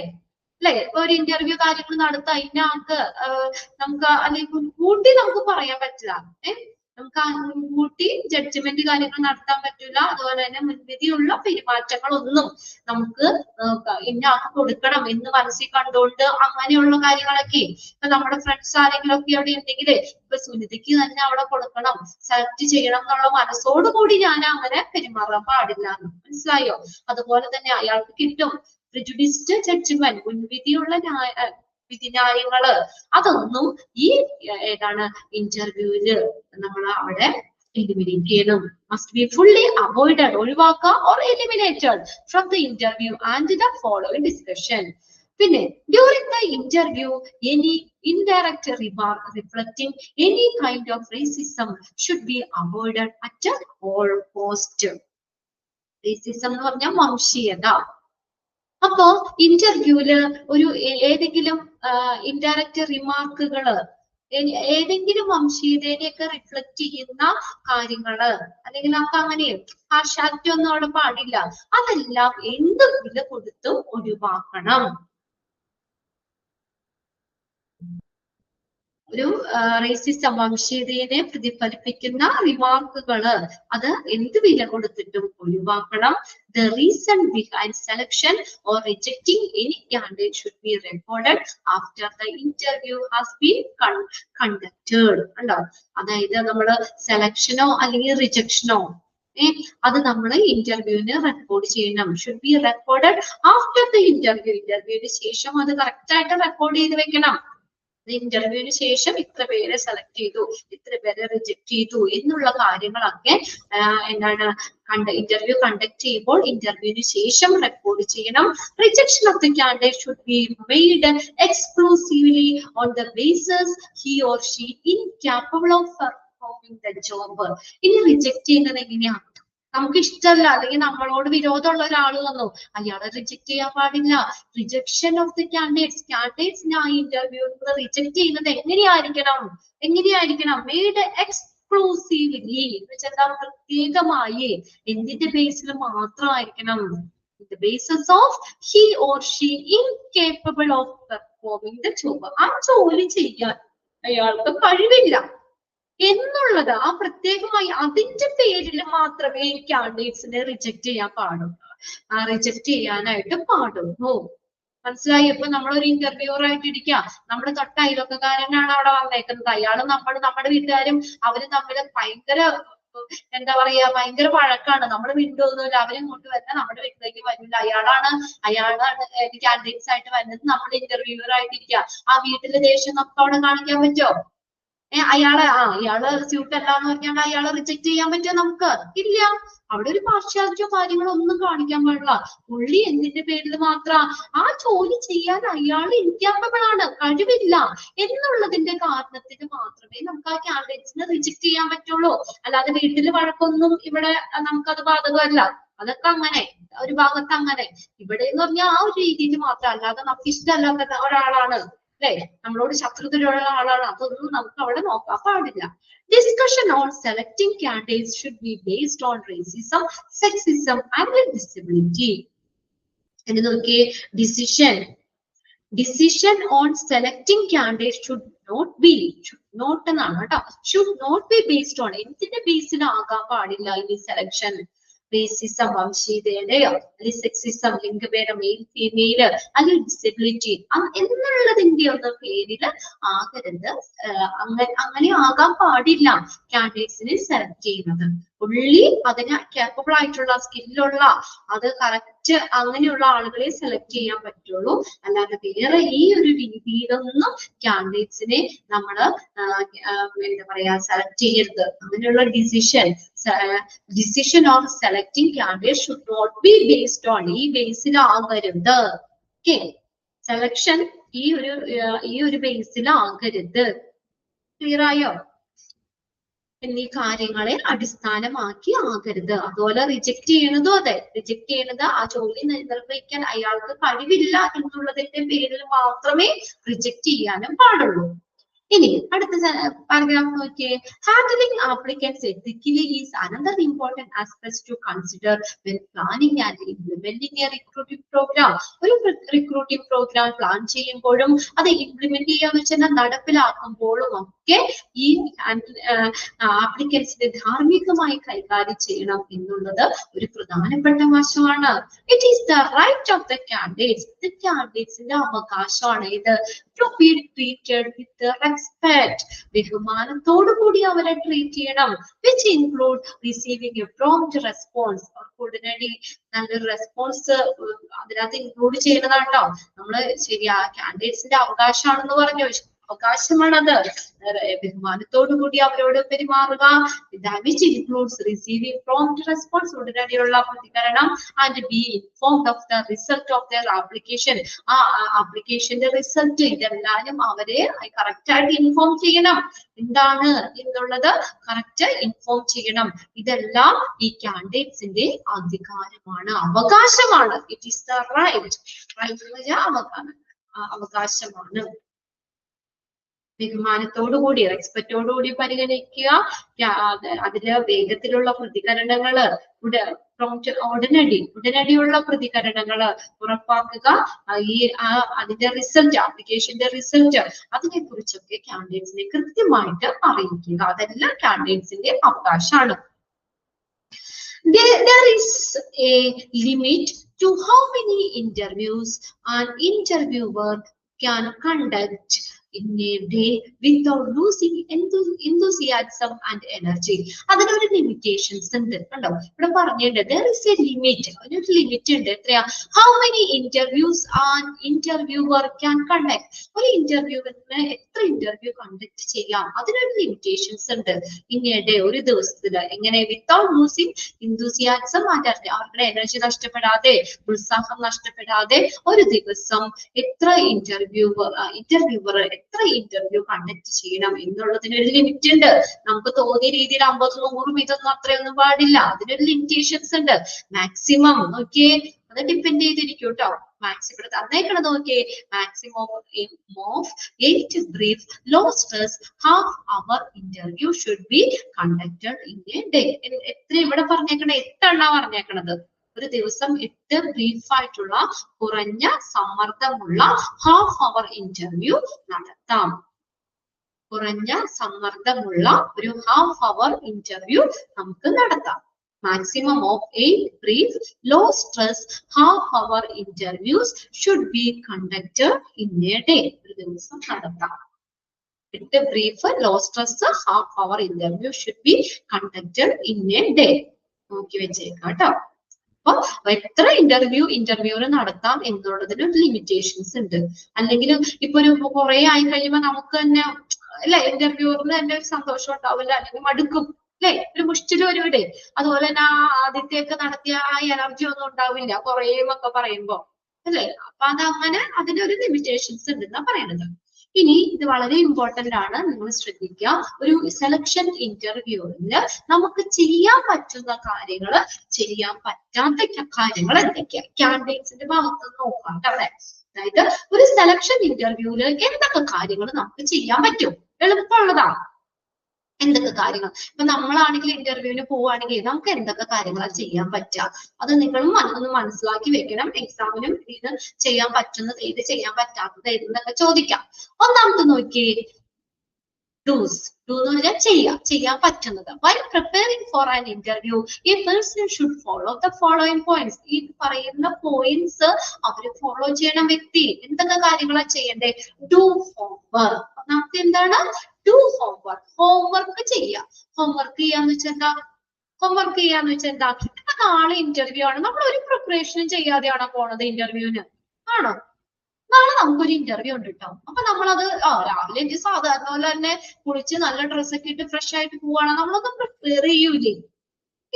ഒരു ഇന്റർവ്യൂ കാര്യങ്ങൾ നടത്താം, ഇന്ന ആൾക്ക് നമുക്ക് അല്ലെങ്കിൽ മുൻകൂട്ടി നമുക്ക് പറയാൻ പറ്റില്ല. നമുക്ക് മുൻകൂട്ടി ജഡ്ജ്മെന്റ് കാര്യങ്ങൾ നടത്താൻ പറ്റില്ല. അതുപോലെ തന്നെ മുൻവിധിയുള്ള പെരുമാറ്റങ്ങളൊന്നും നമുക്ക് ഇന്ന ആൾക്ക് കൊടുക്കണം എന്ന് മനസ്സിൽ കണ്ടുകൊണ്ട് അങ്ങനെയുള്ള കാര്യങ്ങളൊക്കെ ഇപ്പൊ നമ്മുടെ ഫ്രണ്ട്സ് ആരെങ്കിലും ഒക്കെ അവിടെ ഉണ്ടെങ്കിൽ ഇപ്പൊ സുനിതയ്ക്ക് തന്നെ അവിടെ കൊടുക്കണം, സെലക്ട് ചെയ്യണം എന്നുള്ള മനസ്സോടുകൂടി ഞാൻ അങ്ങനെ പെരുമാറാൻ പാടില്ല. മനസ്സിലായോ? അതുപോലെ തന്നെ അയാൾക്ക് കിട്ടും, പ്രിജുഡിസ്ഡ് ജഡ്ജ്മെന്റ്, മുൻവിധിയുള്ള വിധിന്യായങ്ങള്, അതൊന്നും ഈ ഏതാണ് ഇന്റർവ്യൂവില് നമ്മൾ അവിടെ എലിമിനേറ്റ് ചെയ്യണം. മസ്റ്റ് ബി ഫുള്ളി അവോയ്ഡഡ്, ഒഴിവാക്കുക, or eliminated from the interview and the following discussion. പിന്നെ during the interview any indirect remark reflecting any kind of racism should be avoided at all cost. Racism എന്ന് പറഞ്ഞാൽ വംശീയത. അപ്പോ ഇന്റർവ്യൂല് ഒരു ഏതെങ്കിലും indirect റിമാർക്കുകള്, ഏതെങ്കിലും വംശീയതയെയൊക്കെ reflect ചെയ്യുന്ന കാര്യങ്ങള്, അല്ലെങ്കിൽ നമുക്ക് അങ്ങനെ പാശ്ചാത്യം ഒന്നും അവിടെ പാടില്ല, അതെല്ലാം എന്ത് വില കൊടുത്തും ഒഴിവാക്കണം. ഒരു റേസിസം, വംശീയതയെ പ്രതിഫലിപ്പിക്കുന്ന റിമാർക്കുകള് അത് എന്ത് വില കൊടുത്തിട്ടും ഒഴിവാക്കണം. The reason behind selection or rejecting any candidate should be recorded after the interview has been conducted. ഉണ്ടോ? അതായത് നമ്മള് സെലക്ഷനോ അല്ലെങ്കിൽ റിജക്ഷനോ അത് നമ്മൾ ഇന്റർവ്യൂവിന് റെക്കോർഡ് ചെയ്യണം. Should be recorded after the interview. ഇന്റർവ്യൂവിന് ശേഷം അത് കറക്റ്റ് ആയിട്ട് റെക്കോർഡ് ചെയ്ത് വെക്കണം. ഇന്റർവ്യൂവിന് ശേഷം ഇത്ര പേരെ സെലക്ട് ചെയ്തു, ഇത്ര പേരെ റിജക്ട് ചെയ്തു എന്നുള്ള കാര്യങ്ങളൊക്കെ എന്താണ് ഇന്റർവ്യൂ കണ്ടക്ട് ചെയ്യുമ്പോൾ ഇന്റർവ്യൂവിന് ശേഷം റെക്കോർഡ് ചെയ്യണം. Rejection of the candidate should be made exclusively on the basis he or she incapable of performing the job. ഇനി റിജക്ട് ചെയ്യുന്നത് എങ്ങനെയാണ്? നമുക്ക് ഇഷ്ടമല്ല അല്ലെങ്കിൽ നമ്മളോട് വിരോധമുള്ള ഒരാൾ വന്നു, അയാളെ റിജക്ട് ചെയ്യാൻ പാടില്ല. റിജക്ഷൻ ഓഫ് ദി കാൻഡിഡേറ്റ്സിനെ ആ ഇന്റർവ്യൂ റിജക്ട് ചെയ്യുന്നത് എങ്ങനെയായിരിക്കണം? മെയ്ഡ് എക്സ്ക്ലൂസീവ്ലി എന്ന് വെച്ചാൽ പ്രത്യേകമായി എന്തിന്റെ ബേസിൽ മാത്രമായിരിക്കണം? the basis of he or she incapable of performing the job. ആ ജോലി ചെയ്യാൻ അയാൾക്ക് കഴിവില്ല എന്നുള്ളത് ആ പ്രത്യേകമായി അതിന്റെ പേരിൽ മാത്രമേ കാൻഡിഡേറ്റ്സിനെ റിജക്ട് ചെയ്യാനായിട്ട് പാടുള്ളൂ. മനസ്സിലായി? ഇപ്പൊ നമ്മളൊരു ഇന്റർവ്യൂവർ ആയിട്ട് ഇരിക്കുക, നമ്മുടെ തൊട്ട അയൽവക്കക്കാരനാണ് അവിടെ വന്നേക്കുന്നത്, അയാളും നമ്മുടെ വീട്ടുകാരും അവര് തമ്മിൽ ഭയങ്കര എന്താ പറയാ ഭയങ്കര വഴക്കാണ്. നമ്മൾ വിട്ടൊന്നുമില്ല, അവരും കൊണ്ട് വരുന്ന നമ്മുടെ വീട്ടിലേക്ക് വരില്ല, അയാളാണ് കാൻഡിഡേറ്റ്സ് ആയിട്ട് വരുന്നത്, നമ്മൾ ഇന്റർവ്യൂവർ ആയിട്ടിരിക്കുക. ആ വീട്ടിലെ ദേഷ്യം നമുക്ക് അവിടെ കാണിക്കാൻ പറ്റുമോ? ഇയാള് സ്യൂട്ട് അല്ല എന്ന് പറഞ്ഞാൽ അയാളെ റിജക്ട് ചെയ്യാൻ പറ്റുമോ നമുക്ക്? ഇല്ല. അവിടെ ഒരു പാശ്ചാത്യ കാര്യങ്ങളോ ഒന്നും കാണിക്കാൻ പാടില്ല. പുള്ളി എന്തിന്റെ പേരിൽ മാത്രം ആ ജോലി ചെയ്യാൻ അയാൾ ഇൻകാപ്പബിൾ ആണ്, കഴിവില്ല എന്നുള്ളതിന്റെ കാരണത്തിന് മാത്രമേ നമുക്ക് ആ കാൻഡിഡേറ്റ്സിനെ റിജക്ട് ചെയ്യാൻ പറ്റുള്ളൂ. അല്ലാതെ വീട്ടിൽ വഴക്കൊന്നും ഇവിടെ നമുക്കത് ബാധകമല്ല. അതൊക്കെ അങ്ങനെ ഒരു ഭാഗത്ത് അങ്ങനെ. ഇവിടെ എന്ന് പറഞ്ഞാൽ ആ ഒരു രീതിയിൽ മാത്രം, അല്ലാതെ നമുക്ക് ഇഷ്ടമല്ലാത്ത ഒരാളാണ് അല്ലെ, നമ്മളോട് ശത്രുതയുള്ള ആളാണ്, അതൊന്നും നമുക്ക് അവിടെ നോക്കാൻ പാടില്ല. Discussion on selecting candidates should be based on racism, sexism and disability. And okay, decision on selecting candidates should not be based on എന്തിന്റെ ബേസിലാകാൻ പാടില്ല ഈ സെലക്ഷൻ? റേസിസം, വംശീയതയുടെയോ അല്ലെങ്കിൽ സെക്സിസം, ലിംഗഭേദം, മെയിൽ ഫീമെയിൽ അല്ലെങ്കിൽ ഡിസബിലിറ്റി എന്നുള്ളതിന്റെ ഒന്നും പേരില് ആകരുത്. അങ്ങനെ ആകാൻ പാടില്ല കാൻഡിഡേറ്റ്സിനെ സെലക്ട് ചെയ്യുന്നത്. പുള്ളി അതിന് കേപ്പബിൾ ആയിട്ടുള്ള സ്കില്ലുള്ള അത് കറക്റ്റ് അങ്ങനെയുള്ള ആളുകളെ സെലക്ട് ചെയ്യാൻ പറ്റുള്ളൂ. അല്ലാതെ വേറെ ഈ ഒരു രീതിയിലൊന്നും കാൻഡിഡേറ്റ്സിനെ നമ്മള് എന്താ പറയാ സെലക്ട് ചെയ്യരുത്. അങ്ങനെയുള്ള decision of selecting candidates should not be based on ഈ ബേസിലാകരുത്. ഓക്കെ, സെലക്ഷൻ ഈ ഒരു ബേസിലാകരുത്. ക്ലിയർ ആയോ? എന്നീ കാര്യങ്ങളെ അടിസ്ഥാനമാക്കി ആകരുത്. അതുപോലെ റിജക്ട് ചെയ്യണതും അതെ, റിജക്ട് ചെയ്യണത് ആ ജോലി നിർവഹിക്കാൻ അയാൾക്ക് കഴിവില്ല എന്നുള്ളതിന്റെ പേരിൽ മാത്രമേ റിജക്ട് ചെയ്യാനും പാടുള്ളൂ. ഇനി അടുത്ത പാരഗ്രാഫ് നോക്കിയേ. Handling applicants ethically is another important aspect to consider when planning and implementing a recruiting program. ഒരു റിക്രൂട്ടിംഗ് പ്രോഗ്രാം പ്ലാൻ ചെയ്യുമ്പോഴും അത് ഇംപ്ലിമെന്റ് ചെയ്യാന്ന് വെച്ചാൽ നടപ്പിലാക്കുമ്പോഴും ഒക്കെ ഈ ആപ്ലിക്കൻസിനെ ധാർമ്മികമായി കൈകാര്യം ചെയ്യണം എന്നുള്ളത് ഒരു പ്രധാനപ്പെട്ട വശമാണ്. It is the right of the candidates. കാൻഡിഡേറ്റ്സിന്റെ അവകാശമാണ് ഇത് to be treated with respect. ബഹുമാനത്തോടു കൂടി അവരെ ട്രീറ്റ് ചെയ്യണം. which include receiving a prompt response. ഉടനടി നല്ലൊരു റെസ്പോൺസ് അതിനകത്ത് ഇൻക്ലൂഡ് ചെയ്യുന്നതാട്ടോ. നമ്മള് ശരിയാ കാൻഡിഡേറ്റ്സിന്റെ അവകാശമാണെന്ന് പറഞ്ഞു, അവകാശമാണത്. ബഹുമാനത്തോടു കൂടി അവരോട് പെരുമാറുക. which includes receiving prompt response, ഉടനടിയുള്ള പ്രതികരണം, and be informed of the result of their application. ആ ആപ്ലിക്കേഷന്റെ റിസൾട്ട് ഇതെല്ലാരും അവരെ കറക്റ്റ് ആയിട്ട് ഇൻഫോം ചെയ്യണം. എന്താണ് എന്നുള്ളത് കറക്റ്റ് ഇൻഫോം ചെയ്യണം. ഇതെല്ലാം ഈ കാൻഡിഡേറ്റ്സിന്റെ അധികാരമാണ്, അവകാശമാണ്. It is the right. Right എന്ന് വെച്ചാൽ അവകാശമാണ്. ബഹുമാനത്തോടുകൂടി റെസ്പെക്റ്റോടുകൂടി പരിഗണിക്കുക. അതില് വേഗത്തിലുള്ള പ്രതികരണങ്ങള് ഉടനടിയുള്ള പ്രതികരണങ്ങള് ഉറപ്പാക്കുക. അതിന്റെ റിസൾട്ട്, ആപ്ലിക്കേഷന്റെ റിസൾട്ട്, അതിനെ കുറിച്ചൊക്കെ കാൻഡിഡേറ്റ്സിനെ കൃത്യമായിട്ട് അറിയിക്കുക. അതെല്ലാം കാൻഡിഡേറ്റ്സിന്റെ അവകാശമാണ്. There is a limit to how many interviews an interviewer can conduct in a day without losing enthusiasm and energy. അതിനൊരു ലിമിറ്റേഷൻസ് ഉണ്ട് കണ്ടോ, ഇവിടെ പറഞ്ഞിട്ടുണ്ട്. there is a limit, അതിനൊരു ലിമിറ്റ് ഉണ്ട്. എത്രയാ? how many interviews an interviewer can conduct. ഒരു ഇന്റർവ്യൂവിന് എത്ര ഇന്റർവ്യൂ കണ്ടക്ട് ചെയ്യാം, അതിനൊരു ലിമിറ്റേഷൻസ് ഉണ്ട്. ഇങ്ങനെ ഒരു ദിവസത്തില് എങ്ങനെ without losing enthusiasm and energy, അവരുടെ എനർജി നഷ്ടപ്പെടാതെ, ഉത്സാഹം നഷ്ടപ്പെടാതെ ഒരു ദിവസം എത്ര ഇന്റർവ്യൂവർ എത്ര ഇന്റർവ്യൂ കണ്ടക്ട് ചെയ്യണം എന്നുള്ളതിന് ഒരു ലിമിറ്റ് ഉണ്ട്. നമുക്ക് തോന്നിയ രീതിയിൽ 50, 100 ഇതൊന്നും അത്രയൊന്നും പാടില്ല. അതിനൊരു ലിമിറ്റേഷൻസ് ഉണ്ട്. മാക്സിമം നോക്കിയേ, അത് ഡിപ്പെൻഡ് ചെയ്തിരിക്കും കേട്ടോ. മാക്സിമം തന്നേക്കണം നോക്കിയേ, maximum of 8 brief low stress half-hour interview should be conducted in a day. എത്ര ഇവിടെ പറഞ്ഞേക്കണേ? 8 പറഞ്ഞേക്കണത്. ഒരു ദിവസം 8 ബ്രീഫ് ആയിട്ടുള്ള കുറഞ്ഞ സമ്മർദ്ദമുള്ള ഹാഫ്-അവർ ഇന്റർവ്യൂ നടത്താം. കുറഞ്ഞ സമ്മർദ്ദമുള്ള ഒരു ഹാഫ്-അവർ ഇന്റർവ്യൂ നമുക്ക് നടത്താം. maximum of 8 brief low stress half-hour interviews should be conducted in a day. ഒരു ദിവസം നടത്താം 8 brief low stress half-hour interview should be conducted in a day. നോക്കി വെച്ചേക്കാം കേട്ടോ. അപ്പൊ എത്ര ഇന്റർവ്യൂവിന് നടത്താം എന്നുള്ളതിന് ലിമിറ്റേഷൻസ് ഉണ്ട്. അല്ലെങ്കിൽ ഇപ്പൊ ഒരു കുറെ ആയി കഴിയുമ്പോ നമുക്ക് തന്നെ അല്ലെ ഇന്റർവ്യൂറിന് തന്നെ ഒരു സന്തോഷം ഉണ്ടാവില്ല, അല്ലെങ്കിൽ മടുക്കും അല്ലെ, ഒരു മുഷ്ടില് ഒരുവിടെ. അതുപോലെ തന്നെ ആദ്യത്തെയൊക്കെ നടത്തിയ ആ എനർജി ഒന്നും ഉണ്ടാവില്ല കുറേയൊക്കെ പറയുമ്പോ അല്ലെ. അപ്പൊ അതങ്ങനെ അതിനൊരു ലിമിറ്റേഷൻസ് ഉണ്ടെന്നാ പറയണത്. ഇനി ഇത് വളരെ ഇമ്പോർട്ടന്റ് ആണ്, നിങ്ങൾ ശ്രദ്ധിക്കുക. ഒരു സെലക്ഷൻ ഇന്റർവ്യൂവിന് നമുക്ക് ചെയ്യാൻ പറ്റുന്ന കാര്യങ്ങള്, ചെയ്യാൻ പറ്റാത്ത കാര്യങ്ങൾ എന്തൊക്കെയാ കാൻഡിഡേറ്റ്സിന്റെ ഭാഗത്ത് നോക്കാം അവിടെ. അതായത് ഒരു സെലക്ഷൻ ഇന്റർവ്യൂവില് എന്തൊക്കെ കാര്യങ്ങൾ നമുക്ക് ചെയ്യാൻ പറ്റും, എളുപ്പമുള്ളതാണ്. എന്തൊക്കെ കാര്യങ്ങൾ, ഇപ്പൊ നമ്മളാണെങ്കിൽ ഇന്റർവ്യൂവിന് പോവുകയാണെങ്കിൽ നമുക്ക് എന്തൊക്കെ കാര്യങ്ങളാണ് ചെയ്യാൻ പറ്റുക, അത് നിങ്ങളും ഒന്ന് മനസ്സിലാക്കി വെക്കണം. എക്സാമിനും ഇത് ചെയ്യാൻ പറ്റുന്നത് ഏത്, ചെയ്യാൻ പറ്റാത്തത് ഏതെന്നൊക്കെ ചോദിക്കാം. ഒന്നാമത്തെ നോക്കിയേ, ഡൂസ്. ഡൂ എന്ന് പറഞ്ഞാൽ ചെയ്യാൻ പറ്റുന്നത്. While preparing for an interview, a person should follow the following points. ഈ പറയുന്ന പോയിന്റ്സ് അവര് ഫോളോ ചെയ്യണം വ്യക്തി. എന്തൊക്കെ കാര്യങ്ങളാണ് ചെയ്യണ്ടേ? Do homework. നമുക്ക് എന്താണ്? Do homework. ഹോംവർക്ക് ചെയ്യുക. ഹോംവർക്ക് ചെയ്യാന്ന് വെച്ചാൽ എന്താ? ഹോംവർക്ക് ചെയ്യാന്ന് വെച്ചാൽ എന്താ? ഇപ്പൊ നാളെ ഇന്റർവ്യൂ ആണ്, നമ്മൾ ഒരു പ്രിപ്പറേഷനും ചെയ്യാതെയാണോ പോണത് ഇന്റർവ്യൂവിന്? ആണോ? നാളെ നമുക്കൊരു ഇന്റർവ്യൂ ഉണ്ട് കേട്ടോ. അപ്പൊ നമ്മളത് രാവിലെ എനിക്ക് സാധാരണ പോലെ തന്നെ കുളിച്ച് നല്ല ഡ്രസ്സൊക്കെ ഇട്ട് ഫ്രഷ് ആയിട്ട് പോവാണ്, നമ്മളൊന്ന് പ്രിപ്പയർ ചെയ്യൂലേ?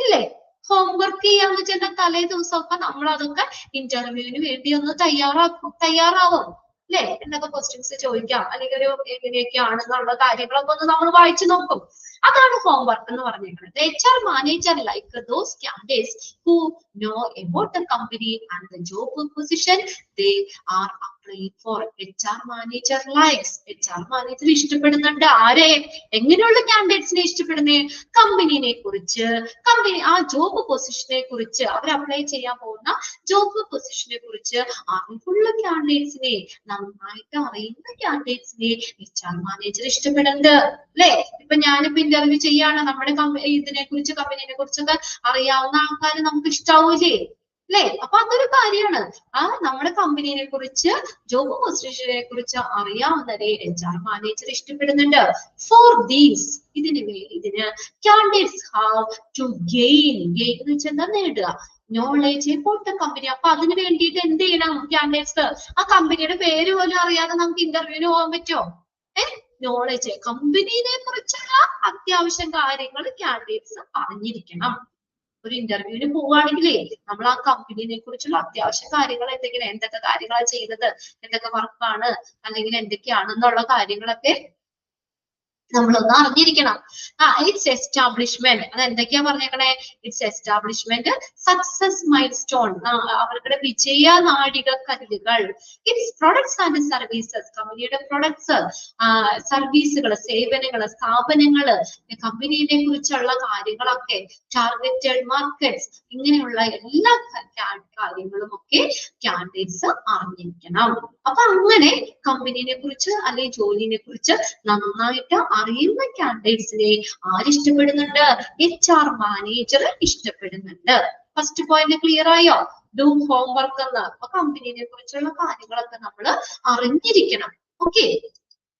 ഇല്ലേ? ഹോംവർക്ക് ചെയ്യാന്ന് വെച്ചാൽ തലേ ദിവസമൊക്കെ നമ്മൾ അതൊക്കെ ഇന്റർവ്യൂവിന് വേണ്ടി ഒന്ന് തയ്യാറാവും അല്ലെ. എന്തൊക്കെ ക്വസ്റ്റ്യൻസ് ചോദിക്കാം, അല്ലെങ്കിൽ ഒരു എങ്ങനെയൊക്കെയാണെന്നുള്ള കാര്യങ്ങളൊക്കെ ഒന്ന് നമ്മൾ വായിച്ചു നോക്കും. അതാണ് ഹോംവർക്ക് എന്ന് പറഞ്ഞിരിക്കുന്നത്. HR manager like those candidates who know about the company and the job position they are applying for. HR manager likes. HR manager ഇഷ്ടപ്പെടുന്നുണ്ട് ആരെ? എങ്ങനെയുള്ള കാൻഡിഡേറ്റ്സിനെ ഇഷ്ടപ്പെടുന്നേ? കമ്പനിനെ കുറിച്ച്, ആ ജോബ് പൊസിഷനെ കുറിച്ച്, അവർ അപ്ലൈ ചെയ്യാൻ പോകുന്ന ജോബ് പൊസിഷനെ കുറിച്ച് അറിവുള്ള കാൻഡിഡേറ്റ്സിനെ, നന്നായിട്ട് അറിയുന്ന കാൻഡിഡേറ്റ്സിനെ HR മാനേജർ ഇഷ്ടപ്പെടുന്നുണ്ട് അല്ലെ. ഇപ്പൊ ഞാനിപ്പോ ഇന്റർവ്യൂ ചെയ്യാണ്, നമ്മുടെ ഇതിനെ കുറിച്ച്, കമ്പനിനെ കുറിച്ചൊക്കെ അറിയാവുന്ന ആൾക്കാർ നമുക്ക് ഇഷ്ടാവൂലേ? അല്ലെ? അപ്പൊ അതൊരു കാര്യമാണ്. നമ്മുടെ കമ്പനിയെ കുറിച്ച്, ജോബ് പൊസിഷനെ കുറിച്ച് അറിയാവുന്നവരെ HR മാനേജർ ഇഷ്ടപ്പെടുന്നുണ്ട്. ഫോർ ദീസ്, ഇതിന് കാൻഡിഡേറ്റ്സ് ഹാവ് ടു ഗെയിൻ എന്ന് വെച്ചാൽ എന്താ, നേടുക, നോളേജ് അബൌട്ട് ദ കമ്പനി. അപ്പൊ അതിന് വേണ്ടിയിട്ട് എന്ത് ചെയ്യണം കാൻഡിഡേറ്റ്സ്? ആ കമ്പനിയുടെ പേര് പോലും അറിയാതെ നമുക്ക് ഇന്റർവ്യൂവിന് പോകാൻ പറ്റുമോ? നോളേജ്, കമ്പനിയെ കുറിച്ചുള്ള അത്യാവശ്യം കാര്യങ്ങൾ കാൻഡിഡേറ്റ്സ് അറിഞ്ഞിരിക്കണം. ഒരു ഇന്റർവ്യൂവിന് പോവുകയാണെങ്കിലേ നമ്മൾ ആ കമ്പനിയെ കുറിച്ചുള്ള അത്യാവശ്യ കാര്യങ്ങൾ എന്തൊക്കെ കാര്യങ്ങളാണ് ചെയ്യുന്നത്, എന്തൊക്കെ വർക്കാണ്, അല്ലെങ്കിൽ എന്തൊക്കെയാണെന്നുള്ള കാര്യങ്ങളൊക്കെ നമ്മളൊന്ന് അറിഞ്ഞിരിക്കണം. ഇറ്റ്സ് എസ്റ്റാബ്ലിഷ്മെന്റ്, അത് എന്തൊക്കെയാ പറഞ്ഞേക്കണേ? Its establishment, success milestone, അവരുടെ വിജയ നാഴികക്കല്ലുകൾ. ഇറ്റ്സ് പ്രൊഡക്ട്സ് ആൻഡ് സർവീസസ്, കമ്പനിയുടെ പ്രൊഡക്ട്സ്, സർവീസുകൾ, സേവനങ്ങൾ, സ്ഥാപനങ്ങള്, കമ്പനിയെ കുറിച്ചുള്ള കാര്യങ്ങളൊക്കെ, ടാർഗറ്റഡ് മാർക്കറ്റ്സ്, ഇങ്ങനെയുള്ള എല്ലാ കാര്യങ്ങളും ഒക്കെ കാൻഡിഡേറ്റ്സ് അറിഞ്ഞിരിക്കണം. അപ്പൊ അങ്ങനെ കമ്പനിയെ കുറിച്ച് അല്ലെങ്കിൽ ജോലിനെ കുറിച്ച് നന്നായിട്ട് അറിയുന്ന കാൻഡിഡേറ്റ്സിനെ ആരിഷ്ടപ്പെടുന്നുണ്ട്? HR മാനേജർ ഇഷ്ടപ്പെടുന്നുണ്ട്. ഫസ്റ്റ് പോയിന്റ് ക്ലിയർ ആയോ? ഡു ഹോംവർക്ക് എന്ന്. അപ്പൊ കമ്പനിയെ കുറിച്ചുള്ള കാര്യങ്ങളൊക്കെ നമ്മൾ അറിഞ്ഞിരിക്കണം. ഓക്കെ,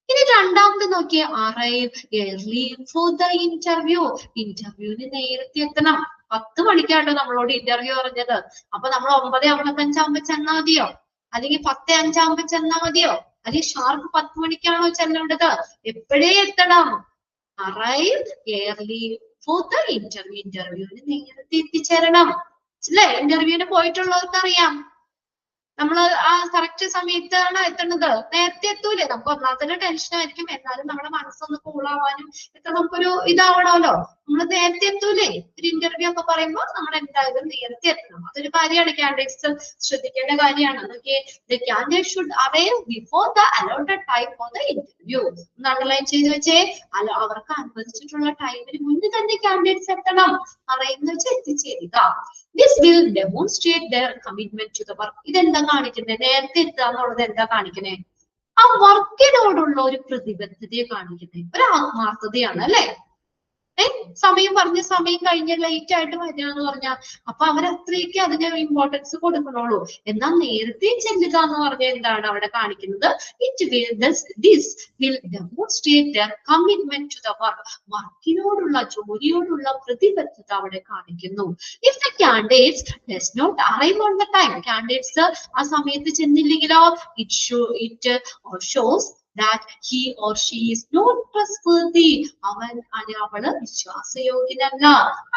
ഇനി രണ്ടാമത് നോക്കിയേ, arrive early for the interview. ഇന്റർവ്യൂവിന് നേരത്തെ എത്തണം. 10 മണിക്കാട്ടോ നമ്മളോട് ഇന്റർവ്യൂ പറഞ്ഞത്. അപ്പൊ നമ്മൾ 9:55 ചെന്നാ മതിയോ? അല്ലെങ്കിൽ 10:05 ചെന്നാ മതിയോ? അല്ലെങ്കിൽ ഷാർപ്പ് 10 മണിക്കാണോ ചെല്ലേണ്ടത്? എപ്പോഴേ എത്തണം. Arrive early for the interview. ഇന്റർവ്യൂവിന് നേരത്തെ എത്തിച്ചേരണം. അല്ലേ? ഇന്റർവ്യൂവിന് പോയിട്ടുള്ളവർക്ക് അറിയാം, നമ്മൾ ആ കറക്റ്റ് സമയത്താണ് എത്തുന്നത്. നേരത്തെ എത്തൂലേ? നമുക്ക് ഒന്നാമത്തെ ടെൻഷൻ ആയിരിക്കും, എന്നാലും നമ്മുടെ മനസ്സൊന്ന് കൂളാവാനും നമുക്കൊരു ഇതാവണമല്ലോ. നമ്മൾ നേരത്തെ എത്തൂലേ? ഒരു ഇന്റർവ്യൂ ഒക്കെ പറയുമ്പോൾ നമ്മൾ എന്തായാലും നേരത്തെ എത്തണം. അതൊരു കാര്യമാണ്, കാൻഡിഡേറ്റ്സ് ശ്രദ്ധിക്കേണ്ട കാര്യമാണ്. The candidate should arrive before the allotted time for the interview. Underline ചെയ്ത് വെച്ചേ, അവർക്ക് അനുവദിച്ചിട്ടുള്ള ടൈമിന് മുന്നേ തന്നെ കാൻഡിഡേറ്റ്സ് എത്തണം. അറിയുന്ന വെച്ചാൽ എത്തിച്ചേരുക. This will demonstrate their commitment to the work. ഇതെന്താ കാണിക്കുന്നത്? നേരത്തെ എത്തുക എന്നുള്ളത് എന്താ കാണിക്കുന്നത്? ആ വർക്കിനോടുള്ള ഒരു പ്രതിബദ്ധതയെ കാണിക്കുന്നത്, ഒരു ആത്മാർത്ഥതയാണ്, അല്ലെ? സമയം പറഞ്ഞ സമയം കഴിഞ്ഞ് ലേറ്റ് ആയിട്ട് വരിക എന്ന് പറഞ്ഞാൽ അപ്പൊ അവരത്രയ്ക്ക് അതിന് ഇമ്പോർട്ടൻസ് കൊടുക്കണുള്ളൂ. എന്നാൽ നേരത്തെ ചെല്ലുക എന്ന് പറഞ്ഞാൽ എന്താണ് അവിടെ കാണിക്കുന്നത്? This will demonstrate their commitment to the work. വർക്കിനോടുള്ള, ജോലിയോടുള്ള പ്രതിബദ്ധത അവിടെ കാണിക്കുന്നു. If the candidates does not arrive on the time, candidates ആ സമയത്ത് ചെന്നില്ലെങ്കിലോ, it shows that he or she is not trustworthy. അവള് വിശ്വാസയോഗ്യനല്ല.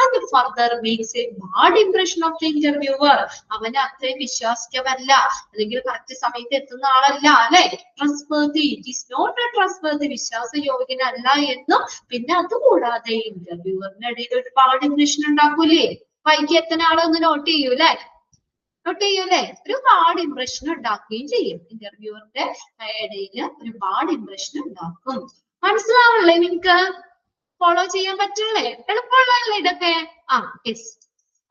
And further makes a bad impression of the interviewer. അവനെ അത്രയും വിശ്വാസിക്കവല്ല, അല്ലെങ്കിൽ correct സമയത്ത് എത്തുന്ന ആളല്ല, അല്ലെ? trustworthy, it is not a trustworthy, വിശ്വാസയോഗ്യനല്ല എന്നും. പിന്നെ അതുകൂടാതെ ഇന്റർവ്യൂവറിന്റെ ഇടയിൽ ഒരു ബാഡ് ഇംപ്രഷൻ ഉണ്ടാക്കൂലേ? വൈകി എത്തുന്ന ആളൊന്ന് നോട്ട് ചെയ്യൂലേ? ഒരു ബാഡ് ഇംപ്രഷൻ ഉണ്ടാക്കുകയും ചെയ്യും. ഇന്റർവ്യൂവറിന്റെ ഇടയിൽ ഒരു ബാഡ് ഇംപ്രഷൻ ഉണ്ടാക്കും. മനസ്സിലാവണല്ലേ? നിങ്ങൾക്ക് ഫോളോ ചെയ്യാൻ പറ്റില്ലേ? എളുപ്പമുള്ളതല്ലേ ഇതൊക്കെ? യെസ്.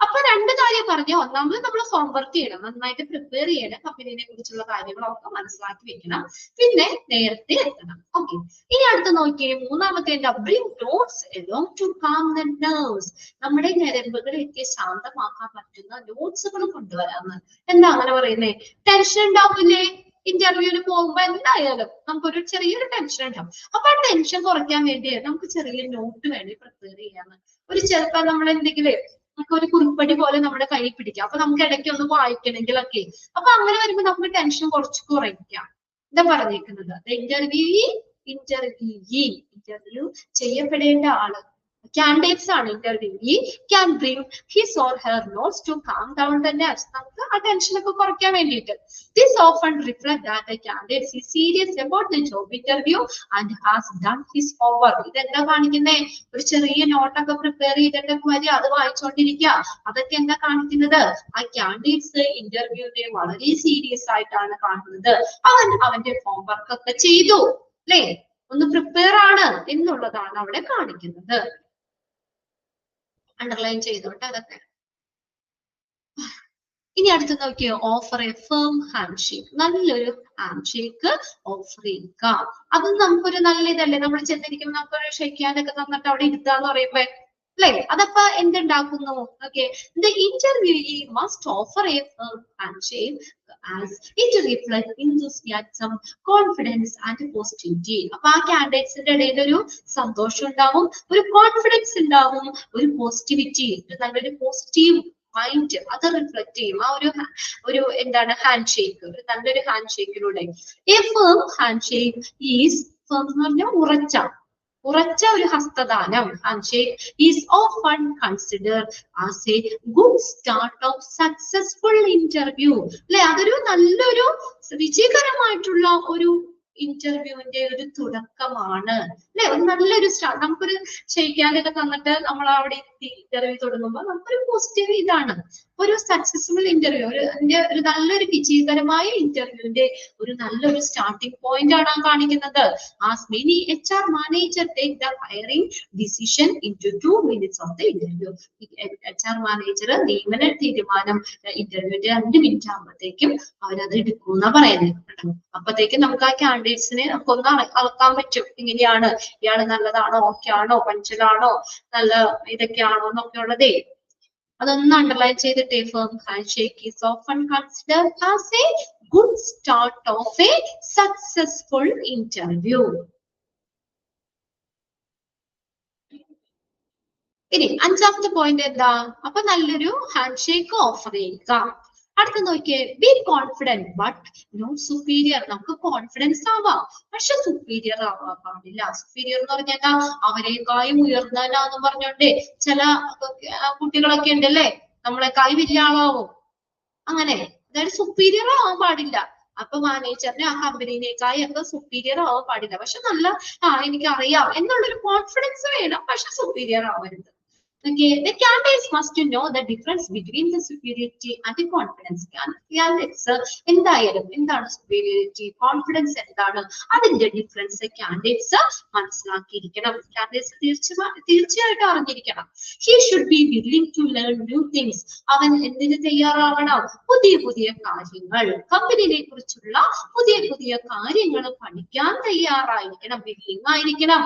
അപ്പൊ രണ്ട് കാര്യം പറഞ്ഞു. ഒന്നാമത് നമ്മൾ ഹോംവർക്ക് ചെയ്യണം, നന്നായിട്ട് പ്രിപ്പയർ ചെയ്യണം, കമ്പനിയെ കുറിച്ചുള്ള കാര്യങ്ങളൊക്കെ മനസ്സിലാക്കി വെക്കണം, പിന്നെ നേരത്തെ എത്തണം. ഓക്കെ, ഇനി അടുത്ത് നോക്കിയേ, മൂന്നാമത്തെ bring notes along to calm the nerves. നമ്മുടെ ഞരമ്പുകളൊക്കെ ശാന്തമാക്കാൻ പറ്റുന്ന നോട്ട്സുകൾ കൊണ്ടുവരാന്ന്. എന്താ അങ്ങനെ പറയുന്നേ? ടെൻഷൻ ഉണ്ടാവില്ലേ? ഇന്റർവ്യൂവിന് പോകുമ്പോ എന്തായാലും നമുക്കൊരു ചെറിയൊരു ടെൻഷൻ ഉണ്ടാവും. അപ്പൊ ആ ടെൻഷൻ കുറയ്ക്കാൻ വേണ്ടി നമുക്ക് ചെറിയ നോട്ട് വേണ്ടി പ്രിപ്പയർ ചെയ്യാന്ന്. ചിലപ്പോ നമ്മൾ എന്തെങ്കിലും ഒരു കുറിപ്പടി പോലെ നമ്മുടെ കയ്യിൽ പിടിക്കാം. അപ്പൊ നമുക്ക് ഇടയ്ക്ക് ഒന്ന് വായിക്കണമെങ്കിലൊക്കെ. അപ്പൊ അങ്ങനെ വരുമ്പോ നമുക്ക് ടെൻഷൻ കുറച്ച് കുറയ്ക്കാം. എന്താ പറഞ്ഞേക്കുന്നത്? ഇന്റർവ്യൂ ചെയ്യപ്പെടേണ്ട ആള്, candidates ആണ് interviewee can bring his or her notes to calm down the nerves. നമുക്ക് ആ ടെൻഷൻ ഒക്കെ കുറയ്ക്കാൻ വേണ്ടിയിട്ട്. This often reflect that the candidate is serious about the job interview and has done his homework. ഇതെന്താ കാണിക്കുന്നേ? ഒരു ചെറിയ നോട്ടൊക്കെ പ്രിപ്പയർ ചെയ്തിട്ടൊക്കെ വരിക, അത് വായിച്ചോണ്ടിരിക്കുക. അതൊക്കെ എന്താ കാണിക്കുന്നത്? ആ കാൻഡിഡേറ്റ്സ് ഇന്റർവ്യൂവിനെ വളരെ സീരിയസ് ആയിട്ടാണ് കാണുന്നത്. അവന്റെ ഹോംവർക്ക് ഒക്കെ ചെയ്തു, അല്ലേ? ഒന്ന് പ്രിപ്പയർ ആണ് എന്നുള്ളതാണ് അവിടെ കാണിക്കുന്നത്. അണ്ടർലൈൻ ചെയ്തോട്ടെ അതൊക്കെ. ഇനി അടുത്ത് നോക്കിയോ, offer A firm handshake. നല്ലൊരു ഹാൻഡ് ഷേക്ക് ഓഫർ ചെയ്യുക. അത് നമുക്കൊരു നല്ല ഇതല്ലേ? നമ്മൾ ചെന്നിരിക്കുമ്പോൾ നമുക്കൊരു ഷേക്ക് ഹാൻഡ് ഒക്കെ തന്നിട്ട് അവിടെ ഇരുത്താന്ന് പറയുമ്പോ അല്ലെ? അതപ്പോ എന്തുണ്ടാക്കുന്നു? Okay, the interviewee must offer a firm handshake as it reflects enthusiasm, confidence and positivity. അപ്പൊ ആ കാൻഡിഡേറ്റ്സിന്റെ ഇടയിൽ ഒരു സന്തോഷം ഉണ്ടാവും, ഒരു കോൺഫിഡൻസ് ഉണ്ടാവും, ഒരു പോസിറ്റിവിറ്റി, നല്ലൊരു പോസിറ്റീവ് മൈൻഡ് അത് റിഫ്ലക്ട് ചെയ്യും ആ ഒരു എന്താണ് ഹാൻഡ് ഷേക്ക്, നല്ലൊരു ഹാൻഡ് ഷേക്കിലൂടെ. A firm handshake is, firm എന്ന് പറഞ്ഞാൽ ഉറച്ച ഒരു ഹസ്തദാനം, handshake is often considered as a good start of successful interview. അല്ലെ? അതൊരു നല്ലൊരു വിജയകരമായിട്ടുള്ള ഒരു ഇന്റർവ്യൂവിന്റെ ഒരു തുടക്കമാണ്, അല്ലെ? ഒരു നല്ലൊരു സ്റ്റാർട്ട്. നമുക്കൊരു ക്ഷയിക്കാനൊക്കെ തന്നിട്ട് നമ്മൾ അവിടെ ഇന്റർവ്യൂ തുടങ്ങുമ്പോൾ നമുക്കൊരു പോസിറ്റീവ് ഇതാണ്, ഒരു സക്സസ്ഫുൾ ഇന്റർവ്യൂ, ഒരു നല്ലൊരു വിജയകരമായ ഇന്റർവ്യൂവിന്റെ ഒരു നല്ലൊരു സ്റ്റാർട്ടിംഗ് പോയിന്റ് ആണ് കാണിക്കുന്നത്. As many HR manager take the hiring decision into 2 minutes of the interview. HR manager നിയമന തീരുമാനം ഇന്റർവ്യൂവിന്റെ 2 മിനിറ്റ് ആകുമ്പോഴത്തേക്കും അവരത് എടുക്കുന്ന പറയുന്നത്. അപ്പത്തേക്കും നമുക്ക് ആ കാൻഡിഡേറ്റ്സിനെ നമുക്ക് ഒന്ന് അളക്കാൻ പറ്റും, ഇങ്ങനെയാണ് ഇയാള് നല്ലതാണോ, ഓക്കെ ആണോ, പഞ്ചലാണോ, നല്ല ഇതൊക്കെയാണോ എന്നൊക്കെ ഉള്ളതേ. അതൊന്ന് അണ്ടർലൈൻ ചെയ്തിട്ടേ. Firm handshake is often considered as A good start of A successful interview. ഇനി അഞ്ചാമത്തെ പോയിന്റ് എന്താ? അപ്പൊ നല്ലൊരു ഹാൻഡ്ഷേക്ക് ഓഫർ ചെയ്യുക. അടുത്ത നോക്കിയേ, be confident but not superior. നമുക്ക് കോൺഫിഡൻസ് ആവാം, പക്ഷെ സുപ്പീരിയർ ആവാൻ പാടില്ല. സുപ്പീരിയർ എന്ന് പറഞ്ഞാൽ അവരെക്കായും ഉയർന്നതെന്ന് പറഞ്ഞോണ്ടേ ചില കുട്ടികളൊക്കെ ഉണ്ടല്ലേ, നമ്മളെക്കായി വലിയ ആളാവും, അങ്ങനെ. അതായത് സുപ്പീരിയർ ആവാൻ പാടില്ല. അപ്പൊ മാനേജറിനെ ആ കമ്പനിനേക്കായി ഒക്കെ സുപ്പീരിയർ ആവാൻ പാടില്ല, പക്ഷെ നല്ല എനിക്ക് അറിയാം എന്നുള്ളൊരു കോൺഫിഡൻസ് വേണം, പക്ഷെ സുപ്പീരിയർ ആവരുത്. Okay, the candidates must know the difference between the superiority and the confidence. Candidates എന്തായാലും എന്താണ് superiority, confidence എന്താണ്, അതിന്റെ ഡിഫറൻസ് കാൻഡിഡേറ്റ്സ് മനസ്സിലാക്കിയിരിക്കണം. കാൻഡിഡേറ്റ്സ് തീർച്ചയായിട്ടും അറിഞ്ഞിരിക്കണം. He should be willing to learn new things. അവൻ എന്തിന് തയ്യാറാവണം? പുതിയ കാര്യങ്ങൾ, കമ്പനിയെ കുറിച്ചുള്ള പുതിയ കാര്യങ്ങൾ പഠിക്കാൻ തയ്യാറായിരിക്കണം, വില്ലിംഗ് ആയിരിക്കണം.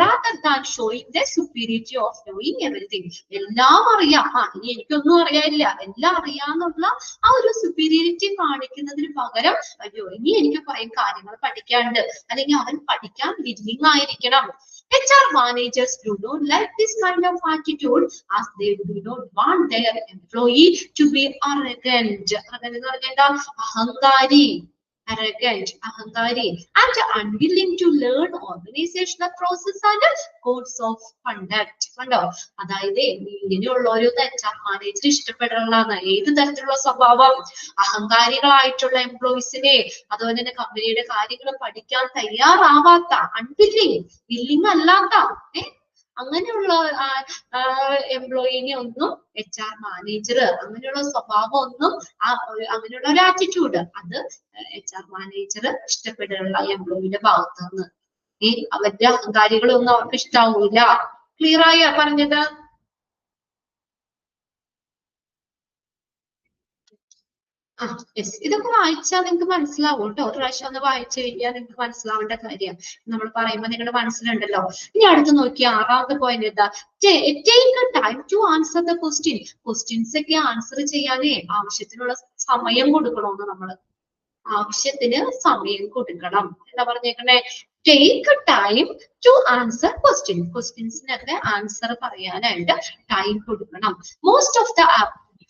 Rather than showing the superiority of knowing everything. എല്ലാം അറിയാം, ഇനി എനിക്കൊന്നും അറിയാനില്ല, എല്ലാം അറിയാന്നുള്ള ആ ഒരു സുപ്പീരിയറിറ്റി കാണിക്കുന്നതിന് പകരം അയ്യോ ഇനി എനിക്ക് കുറെ കാര്യങ്ങൾ പഠിക്കാനുണ്ട്, അല്ലെങ്കിൽ അവൻ പഠിക്കാൻ വില്ലിംഗ് ആയിരിക്കണം. HR managers do not like this kind of attitude as they do not want their employee to be arrogant. അഹങ്കാരി, and unwilling to learn organizational process and codes of conduct. കണ്ടോ? അതായത് ഇങ്ങനെയുള്ള ഒരു HR മാനേജർ ഇഷ്ടപ്പെടാനുള്ള ഏത് തരത്തിലുള്ള സ്വഭാവം? അഹങ്കാരികളായിട്ടുള്ള എംപ്ലോയീസിനെ, അതുപോലെ തന്നെ കമ്പനിയുടെ കാര്യങ്ങൾ പഠിക്കാൻ തയ്യാറാവാത്ത, വില്ലിംഗ് അല്ലാത്ത അങ്ങനെയുള്ള എംപ്ലോയിനെ ഒന്നും HR മാനേജർ, അങ്ങനെയുള്ള സ്വഭാവം ഒന്നും, അങ്ങനെയുള്ള ഒരു ആറ്റിറ്റ്യൂഡ് അത് HR മാനേജർ ഇഷ്ടപ്പെടാനുള്ള എംപ്ലോയിയുടെ ഭാഗത്ത് നിന്ന് അവരുടെ അഹങ്കാരികളൊന്നും അവർക്ക് ഇഷ്ടാവൂല. ക്ലിയർ ആയോ പറഞ്ഞത്? ഇതൊക്കെ വായിച്ചാൽ നിങ്ങൾക്ക് മനസ്സിലാവും കേട്ടോ. ഒരു പ്രാവശ്യം ഒന്ന് വായിച്ചു കഴിഞ്ഞാൽ നിങ്ങൾക്ക് മനസ്സിലാവേണ്ട കാര്യം നമ്മൾ പറയുമ്പോൾ നിങ്ങളുടെ മനസ്സിലുണ്ടല്ലോ. ഇനി അടുത്ത് നോക്കിയാൽ ആറാമത്തെ പോയിന്റ് എന്താ? Take time to answer the question. Questions ഒക്കെ ആൻസർ ചെയ്യാനേ ആവശ്യത്തിനുള്ള സമയം കൊടുക്കണമെന്ന് നമ്മള്. ആവശ്യത്തിന് സമയം കൊടുക്കണം എന്താ പറഞ്ഞേക്കണേ? Take time to answer question. ക്വസ്റ്റ്യൻസിനൊക്കെ ആൻസർ പറയാനായിട്ട് ടൈം കൊടുക്കണം. Most of the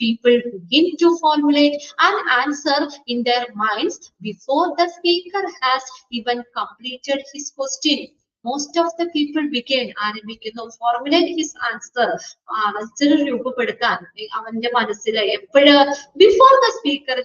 people begin to formulate an answer in their minds before the speaker has even completed his question. Most of the people begin ആരംഭിക്കുന്നു formulate his answer. Answer രൂപപ്പെടുത്താൻ അവന്റെ മനസ്സിൽ എപ്പോഴും before the speaker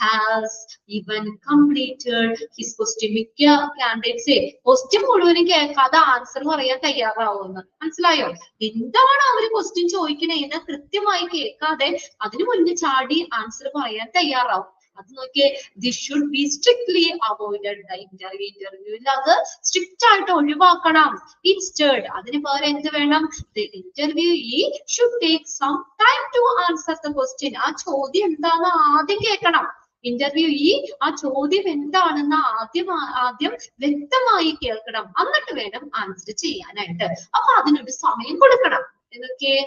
has even completed his question. മിക്ക candidates question മുഴുവനും കേൾക്കാതെ answer പറയാൻ തയ്യാറാവുമെന്ന് മനസ്സിലായോ? എന്താണ് അവര് ക്വസ്റ്റ്യൻ ചോദിക്കണേന്ന് കൃത്യമായി കേൾക്കാതെ അതിനു മുന്നേ ചാടി ആൻസർ പറയാൻ തയ്യാറാവും. അത് നോക്കിയേ, this should be strictly avoided. ഇന്റർവ്യൂവിൽ അത് സ്ട്രിക്റ്റ് ആയിട്ട് ഒഴിവാക്കണം. Instead അതിന് പകരം എന്ത് വേണം? The interviewee should take some time to answer the question. ആ ചോദ്യം എന്താന്ന് ആദ്യം കേൾക്കണം. ഇന്റർവ്യൂ ആ ചോദ്യം എന്താണെന്ന് ആദ്യം വ്യക്തമായി കേൾക്കണം, എന്നിട്ട് വേണം ആൻസർ ചെയ്യാനായിട്ട്. അപ്പൊ അതിനൊരു സമയം കൊടുക്കണം. Okay,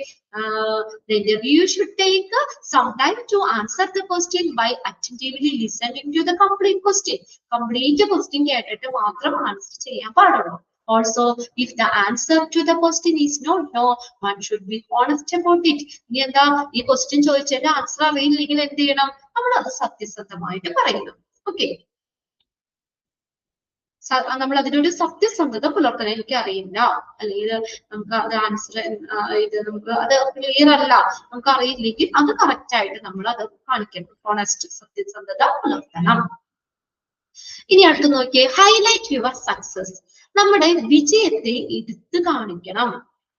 the interview should take some time to answer the question by attentively listening to the complete question. Complete question കേട്ടിട്ട് മാത്രം ആൻസർ ചെയ്യാൻ പാടുള്ളൂ. Also, if the answer to the question is no, one should be honest about it. ഇനി എന്താ ഈ question ചോദിച്ചതിന്റെ answer അറിയില്ലെങ്കിൽ എന്ത് ചെയ്യണം? നമ്മൾ അത് സത്യസന്ധമായിട്ട് പറയണം. ഓക്കെ, നമ്മൾ അതിനൊരു സത്യസന്ധത പുലർത്തണം. എനിക്ക് അറിയില്ല, അല്ലെങ്കിൽ നമുക്ക് അത് ആൻസർ നമുക്ക് അത് ക്ലിയർ അല്ല, നമുക്ക് അറിയില്ലെങ്കിൽ അത് കറക്റ്റ് ആയിട്ട് നമ്മൾ അത് കാണിക്കണം. ഓണസ്റ്റ്, സത്യസന്ധത പുലർത്തണം. ഇനി അടുത്ത് നോക്കിയേ, ഹൈലൈറ്റ് യുവർ സക്സസ്. നമ്മുടെ വിജയത്തെ എടുത്തു കാണിക്കണം.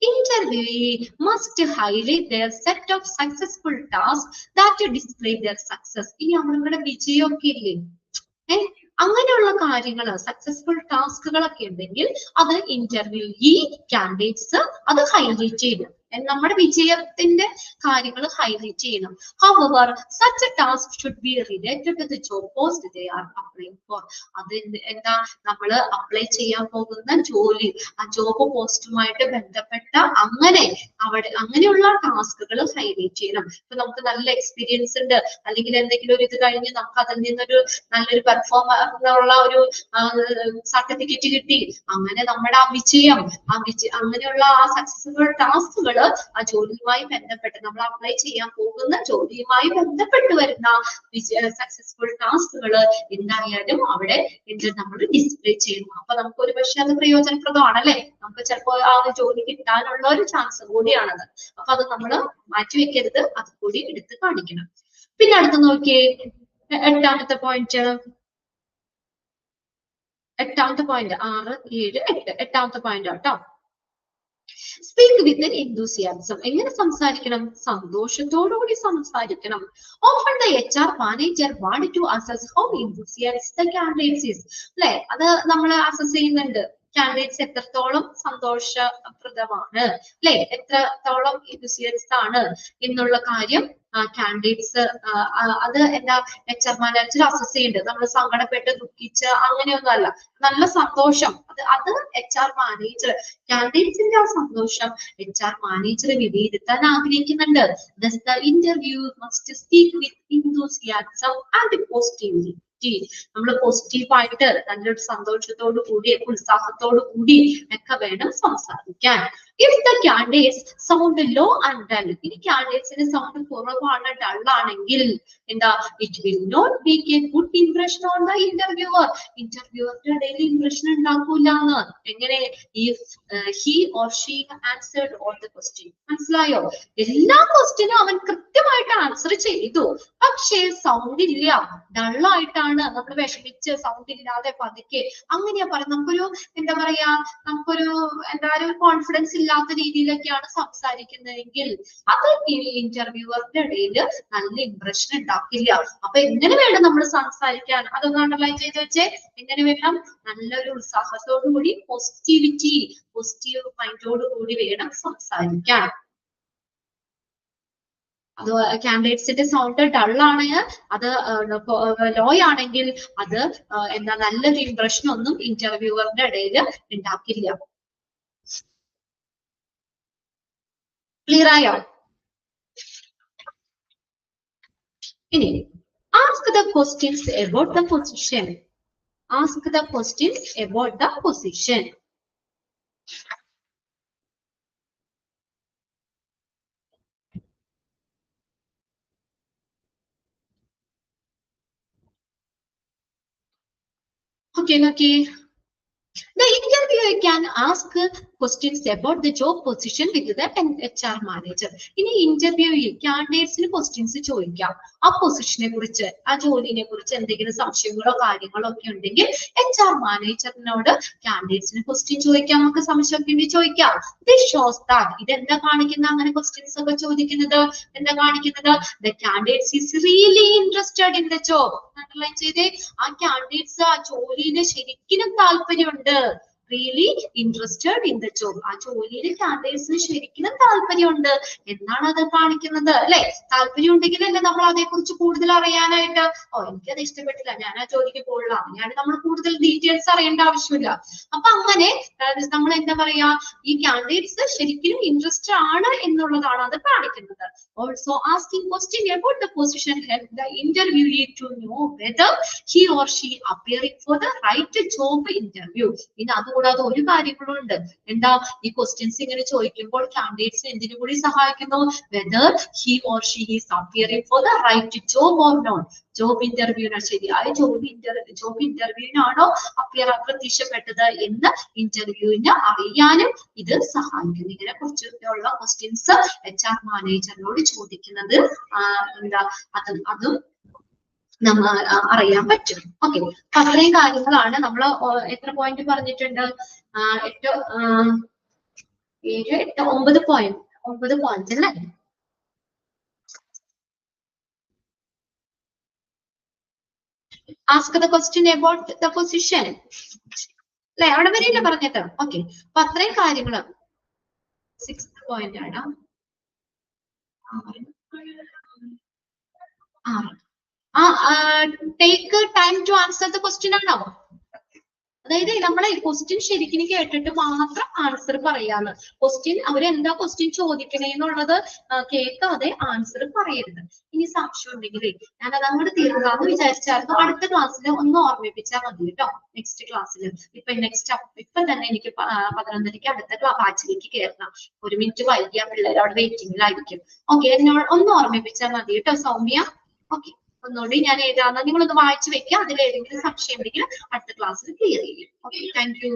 Interviewee must highlight their set of successful tasks that display their success. ഇനി നമ്മുടെ വിജയമൊക്കെ ഇല്ലേ, അങ്ങനെയുള്ള കാര്യങ്ങൾ, സക്സസ്ഫുൾ ടാസ്കുകളൊക്കെ ഉണ്ടെങ്കിൽ അത് ഇന്റർവ്യൂ കാൻഡിഡേറ്റ്സ് അത് ഹൈലൈറ്റ് ചെയ്യണം. നമ്മുടെ വിജയത്തിന്റെ കാര്യങ്ങൾ ഹൈലൈറ്റ് ചെയ്യണം. However, such a task should be related to the job post they are applying for. അത് എന്താ, നമ്മൾ അപ്ലൈ ചെയ്യാൻ പോകുന്ന ജോലി, ആ ജോബ് പോസ്റ്റുമായിട്ട് ബന്ധപ്പെട്ട അങ്ങനെയുള്ള ടാസ്കുകൾ ഹൈലൈറ്റ് ചെയ്യണം. ഇപ്പൊ നമുക്ക് നല്ല എക്സ്പീരിയൻസ് ഉണ്ട്, അല്ലെങ്കിൽ എന്തെങ്കിലും ഒരു ഇത് കഴിഞ്ഞ് നമുക്ക് അതിൽ നിന്നൊരു നല്ലൊരു പെർഫോമർ ഉള്ള ഒരു സർട്ടിഫിക്കറ്റ് കിട്ടി, അങ്ങനെ നമ്മുടെ ആ വിജയം, അങ്ങനെയുള്ള ആ സക്സസ്ഫുൾ ടാസ്കുകൾ ആ ജോലിയുമായി ബന്ധപ്പെട്ട്, നമ്മൾ അപ്ലൈ ചെയ്യാൻ പോകുന്ന ജോലിയുമായി ബന്ധപ്പെട്ട് വരുന്ന സക്സസ്ഫുൾ ടാസ്കുകൾ എന്തായാലും അവിടെ നമ്മൾ ഡിസ്പ്ലേ ചെയ്യണം. അപ്പൊ നമുക്ക് ഒരു പക്ഷെ അത് പ്രയോജനപ്രദമാണല്ലേ, നമുക്ക് ചിലപ്പോൾ ആ ഒരു ജോലി കിട്ടാനുള്ള ഒരു ചാൻസ് കൂടിയാണത്. അപ്പൊ അത് നമ്മൾ മാറ്റിവെക്കരുത്, അത് കൂടി എടുത്ത് കാണിക്കണം. പിന്നെ അടുത്ത് നോക്കിയേ, എട്ടാമത്തെ പോയിന്റ് 6, 7, 8 എട്ടാമത്തെ പോയിന്റ് ആട്ടോ. സ്പീക്ക് വിത്ത് enthusiasm. എങ്ങനെ സംസാരിക്കണം? സന്തോഷത്തോടുകൂടി സംസാരിക്കണം. Often the HR manager wanted to assess how enthusiastic the candidate is. അല്ലെ, അത് നമ്മൾ അസസ് ചെയ്യുന്നുണ്ട്. കാൻഡിഡേറ്റ്സ് എത്രത്തോളം സന്തോഷപ്രദമാണ്, അല്ലെ, എത്രത്തോളം enthusiastic ആണ് എന്നുള്ള കാര്യം കാൻഡിഡേറ്റ്സ് അത് എന്താ HR മാനേജർ അസസ് ചെയ്യുന്നുണ്ട്. നമ്മൾ സങ്കടപ്പെട്ട് ദുഃഖിച്ച് അങ്ങനെയൊന്നും അല്ല, നല്ല സന്തോഷം, അത് HR മാനേജർ, കാൻഡിഡേറ്റ്സിന്റെ ആ സന്തോഷം HR മാനേജർ വിലയിരുത്താൻ ആഗ്രഹിക്കുന്നുണ്ട്. Thus the interview must speak with enthusiasm and positivity. നമ്മൾ പോസിറ്റീവായിട്ട് നല്ലൊരു സന്തോഷത്തോടു കൂടി, ഉത്സാഹത്തോടു കൂടി ഒക്കെ വേണം സംസാരിക്കാൻ. If the candidates sound low and dull, ഇനി കാൻഡിഡേറ്റ്സിന് സൗണ്ട് കുറവാണ്, ഡൾ ആണെങ്കിൽ എന്താ, it will not make a good impression on the interviewer. ഇന്റർവ്യൂവറുടെ ഇടയിൽ ഇംപ്രഷൻ ഉണ്ടാക്കൂല എന്ന്. എങ്ങനെ? If he or she answered all the question. മനസ്സിലായോ? എല്ലാ ക്വസ്റ്റ്യനും അവൻ കൃത്യമായിട്ട് ആൻസർ ചെയ്തു, പക്ഷേ സൗണ്ട് ഇല്ല, ഡള്ളായിട്ടാണ്, നമ്മൾ വിഷമിച്ച് സൗണ്ട് ഇല്ലാതെ പതുക്കെ അങ്ങനെയാ പറയുന്നത്. നമുക്കൊരു എന്താ പറയാ, നമുക്കൊരു ഒരു കോൺഫിഡൻസ് ഇല്ലാത്ത രീതിയിലൊക്കെയാണ് സംസാരിക്കുന്നതെങ്കിൽ അത് ഇന്റർവ്യൂവറുടെ ഇടയിൽ നല്ല ഇംപ്രഷൻ ഉണ്ടാക്കില്ല. അപ്പൊ എങ്ങനെ വേണം നമ്മൾ സംസാരിക്കാൻ? അതൊന്ന് അണ്ടർലൈൻ ചെയ്ത് വെച്ചേ. എങ്ങനെ വേണം? നല്ലൊരു ഉത്സാഹത്തോടു കൂടി, പോസിറ്റീവ് മൈൻഡോടു കൂടി വേണം സംസാരിക്കാൻ. അത് കാൻഡിഡേറ്റ്സിന്റെ സൗണ്ട് ഡൾ ആണെങ്കിൽ, അത് ലോ ആണെങ്കിൽ അത് എന്താ, നല്ലൊരു ഇംപ്രഷൻ ഒന്നും ഇന്റർവ്യൂവറിന്റെ ഇടയിൽ ഉണ്ടാക്കില്ല. ക്ലിയർ ആയോ? ഇനി ask the questions about the position. Ask the questions about the position. Okay. The interviewer can ask questions about the job position with the HR manager. ഇനി ഇന്റർവ്യൂവിൽ കാൻഡിഡേറ്റ്സിന് ക്വസ്റ്റ്യൻസ് ചോദിക്കാം. ആ പൊസിഷനെ കുറിച്ച്, ആ ജോലിനെ കുറിച്ച് എന്തെങ്കിലും സംശയങ്ങളോ കാര്യങ്ങളോ ഒക്കെ ഉണ്ടെങ്കിൽ HR മാനേജറിനോട് കാൻഡിഡേറ്റ്സിന് ക്വസ്റ്റ്യൻ ചോദിക്കാം, നമുക്ക് സംശയമൊക്കെ ഉണ്ടെങ്കിൽ ചോദിക്കാം. This shows that, ഇതെന്താ കാണിക്കുന്നത്? അങ്ങനെ ക്വസ്റ്റ്യൻസ് ഒക്കെ ചോദിക്കുന്നത് എന്താ കാണിക്കുന്നത്? The candidates is really interested in the job. Underline ചെയ്തേ, ആ കാൻഡിഡേറ്റ്സ് ആ ജോലിയിൽ ശരിക്കും താല്പര്യമുണ്ട്. Really interested in the job. ആ ജോലിയിൽ കാൻഡിഡേറ്റ്സിന് ശരിക്കും താല്പര്യമുണ്ട് എന്നാണ് അത് കാണിക്കുന്നത് അല്ലെ. താല്പര്യം ഉണ്ടെങ്കിലല്ലേ നമ്മൾ അതേക്കുറിച്ച് കൂടുതൽ അറിയാനായിട്ട്, എനിക്കത് ഇഷ്ടപ്പെട്ടില്ല, ഞാൻ ആ ജോലിക്ക് പോകില്ല, അങ്ങനെയാണ് നമ്മൾ കൂടുതൽ ഡീറ്റെയിൽസ് അറിയേണ്ട ആവശ്യമില്ല. അപ്പൊ അങ്ങനെ നമ്മൾ എന്താ പറയാ, ഈ കാൻഡിഡേറ്റ്സ് ശരിക്കും ഇൻട്രസ്റ്റ് ആണ് എന്നുള്ളതാണ് അത് കാണിക്കുന്നത്. Also asking question about the position help the interviewer to know whether he or she appearing for the right job interview. പിന്നെ അതുകൂടാതെ ഒരു കാര്യങ്ങളുണ്ട്, എന്താ, ഈ ക്വസ്റ്റ്യൻസ് ഇങ്ങനെ ചോദിക്കുമ്പോൾ കാൻഡിഡേറ്റ്സിന് എന്തിനു കൂടി സഹായിക്കുന്നു, whether he or she is appearing for the right job or not. Job ഇന്റർവ്യൂവിന് ശരിയായ ജോബ് ഇന്റർവ്യൂവിനാണോ പ്രത്യക്ഷപ്പെട്ടത് എന്ന് ഇന്റർവ്യൂവിന് അറിയാനും ഇത് സഹായിക്കുന്നു. ഇതിനെ കുറിച്ചുള്ള ക്വസ്റ്റ്യൻസ് HR മാനേജറിനോട് ചോദിക്കുന്നത് എന്താ, അതും നമ്മൾ അറിയാൻ പറ്റും. ഓക്കെ, അത്രയും കാര്യങ്ങളാണ് നമ്മൾ. എത്ര പോയിന്റ് പറഞ്ഞിട്ടുണ്ട്? 8, 7, 8, 9 പോയിന്റ് അല്ലേ? Ask the question about the position. അല്ലെ, അവിടെ വരെയല്ലേ പറഞ്ഞിട്ട്? ഓക്കെ, അപ്പൊ അത്രയും കാര്യങ്ങള് 6th പോയിന്റ് ആണ്. Take time to answer the question ആണോ? അതായത് നമ്മളെ ക്വസ്റ്റ്യൻ ശരിക്കും കേട്ടിട്ട് മാത്രം ആൻസർ പറയാന്ന്. ക്വസ്റ്റ്യൻ അവരെന്താ ക്വസ്റ്റ്യൻ ചോദിക്കണേന്നുള്ളത് കേൾക്കാതെ ആൻസർ പറയരുത്. ഇനി സംശയം ഉണ്ടെങ്കിലേ ഞാനത് അങ്ങോട്ട് തീർക്കാന്ന് വിചാരിച്ചായിരുന്നു. അടുത്ത ക്ലാസ്സിൽ ഒന്ന് ഓർമ്മിപ്പിച്ചാൽ മതി കേട്ടോ. നെക്സ്റ്റ് ക്ലാസ്സിൽ ഇപ്പൊ തന്നെ എനിക്ക് 11:30 അടുത്ത ബാച്ചിലേക്ക് കയറണം. 1 മിനിറ്റ് വൈകിയ പിള്ളേർ അവിടെ വെയിറ്റിംഗിലായിരിക്കും. ഓക്കെ, എന്നോട് ഒന്ന് ഓർമ്മിപ്പിച്ചാൽ മതി കേട്ടോ സൗമ്യ. ഓക്കെ, ഒന്നുകൂടി ഞാൻ എഴുതാന്ന്, നിങ്ങളൊന്ന് വായിച്ചു വെക്കുക. അതിൽ ഏതെങ്കിലും സംശയം ഉണ്ടെങ്കിൽ അടുത്ത ക്ലാസ്സിൽ ക്ലിയർ ചെയ്യും. Okay, thank you.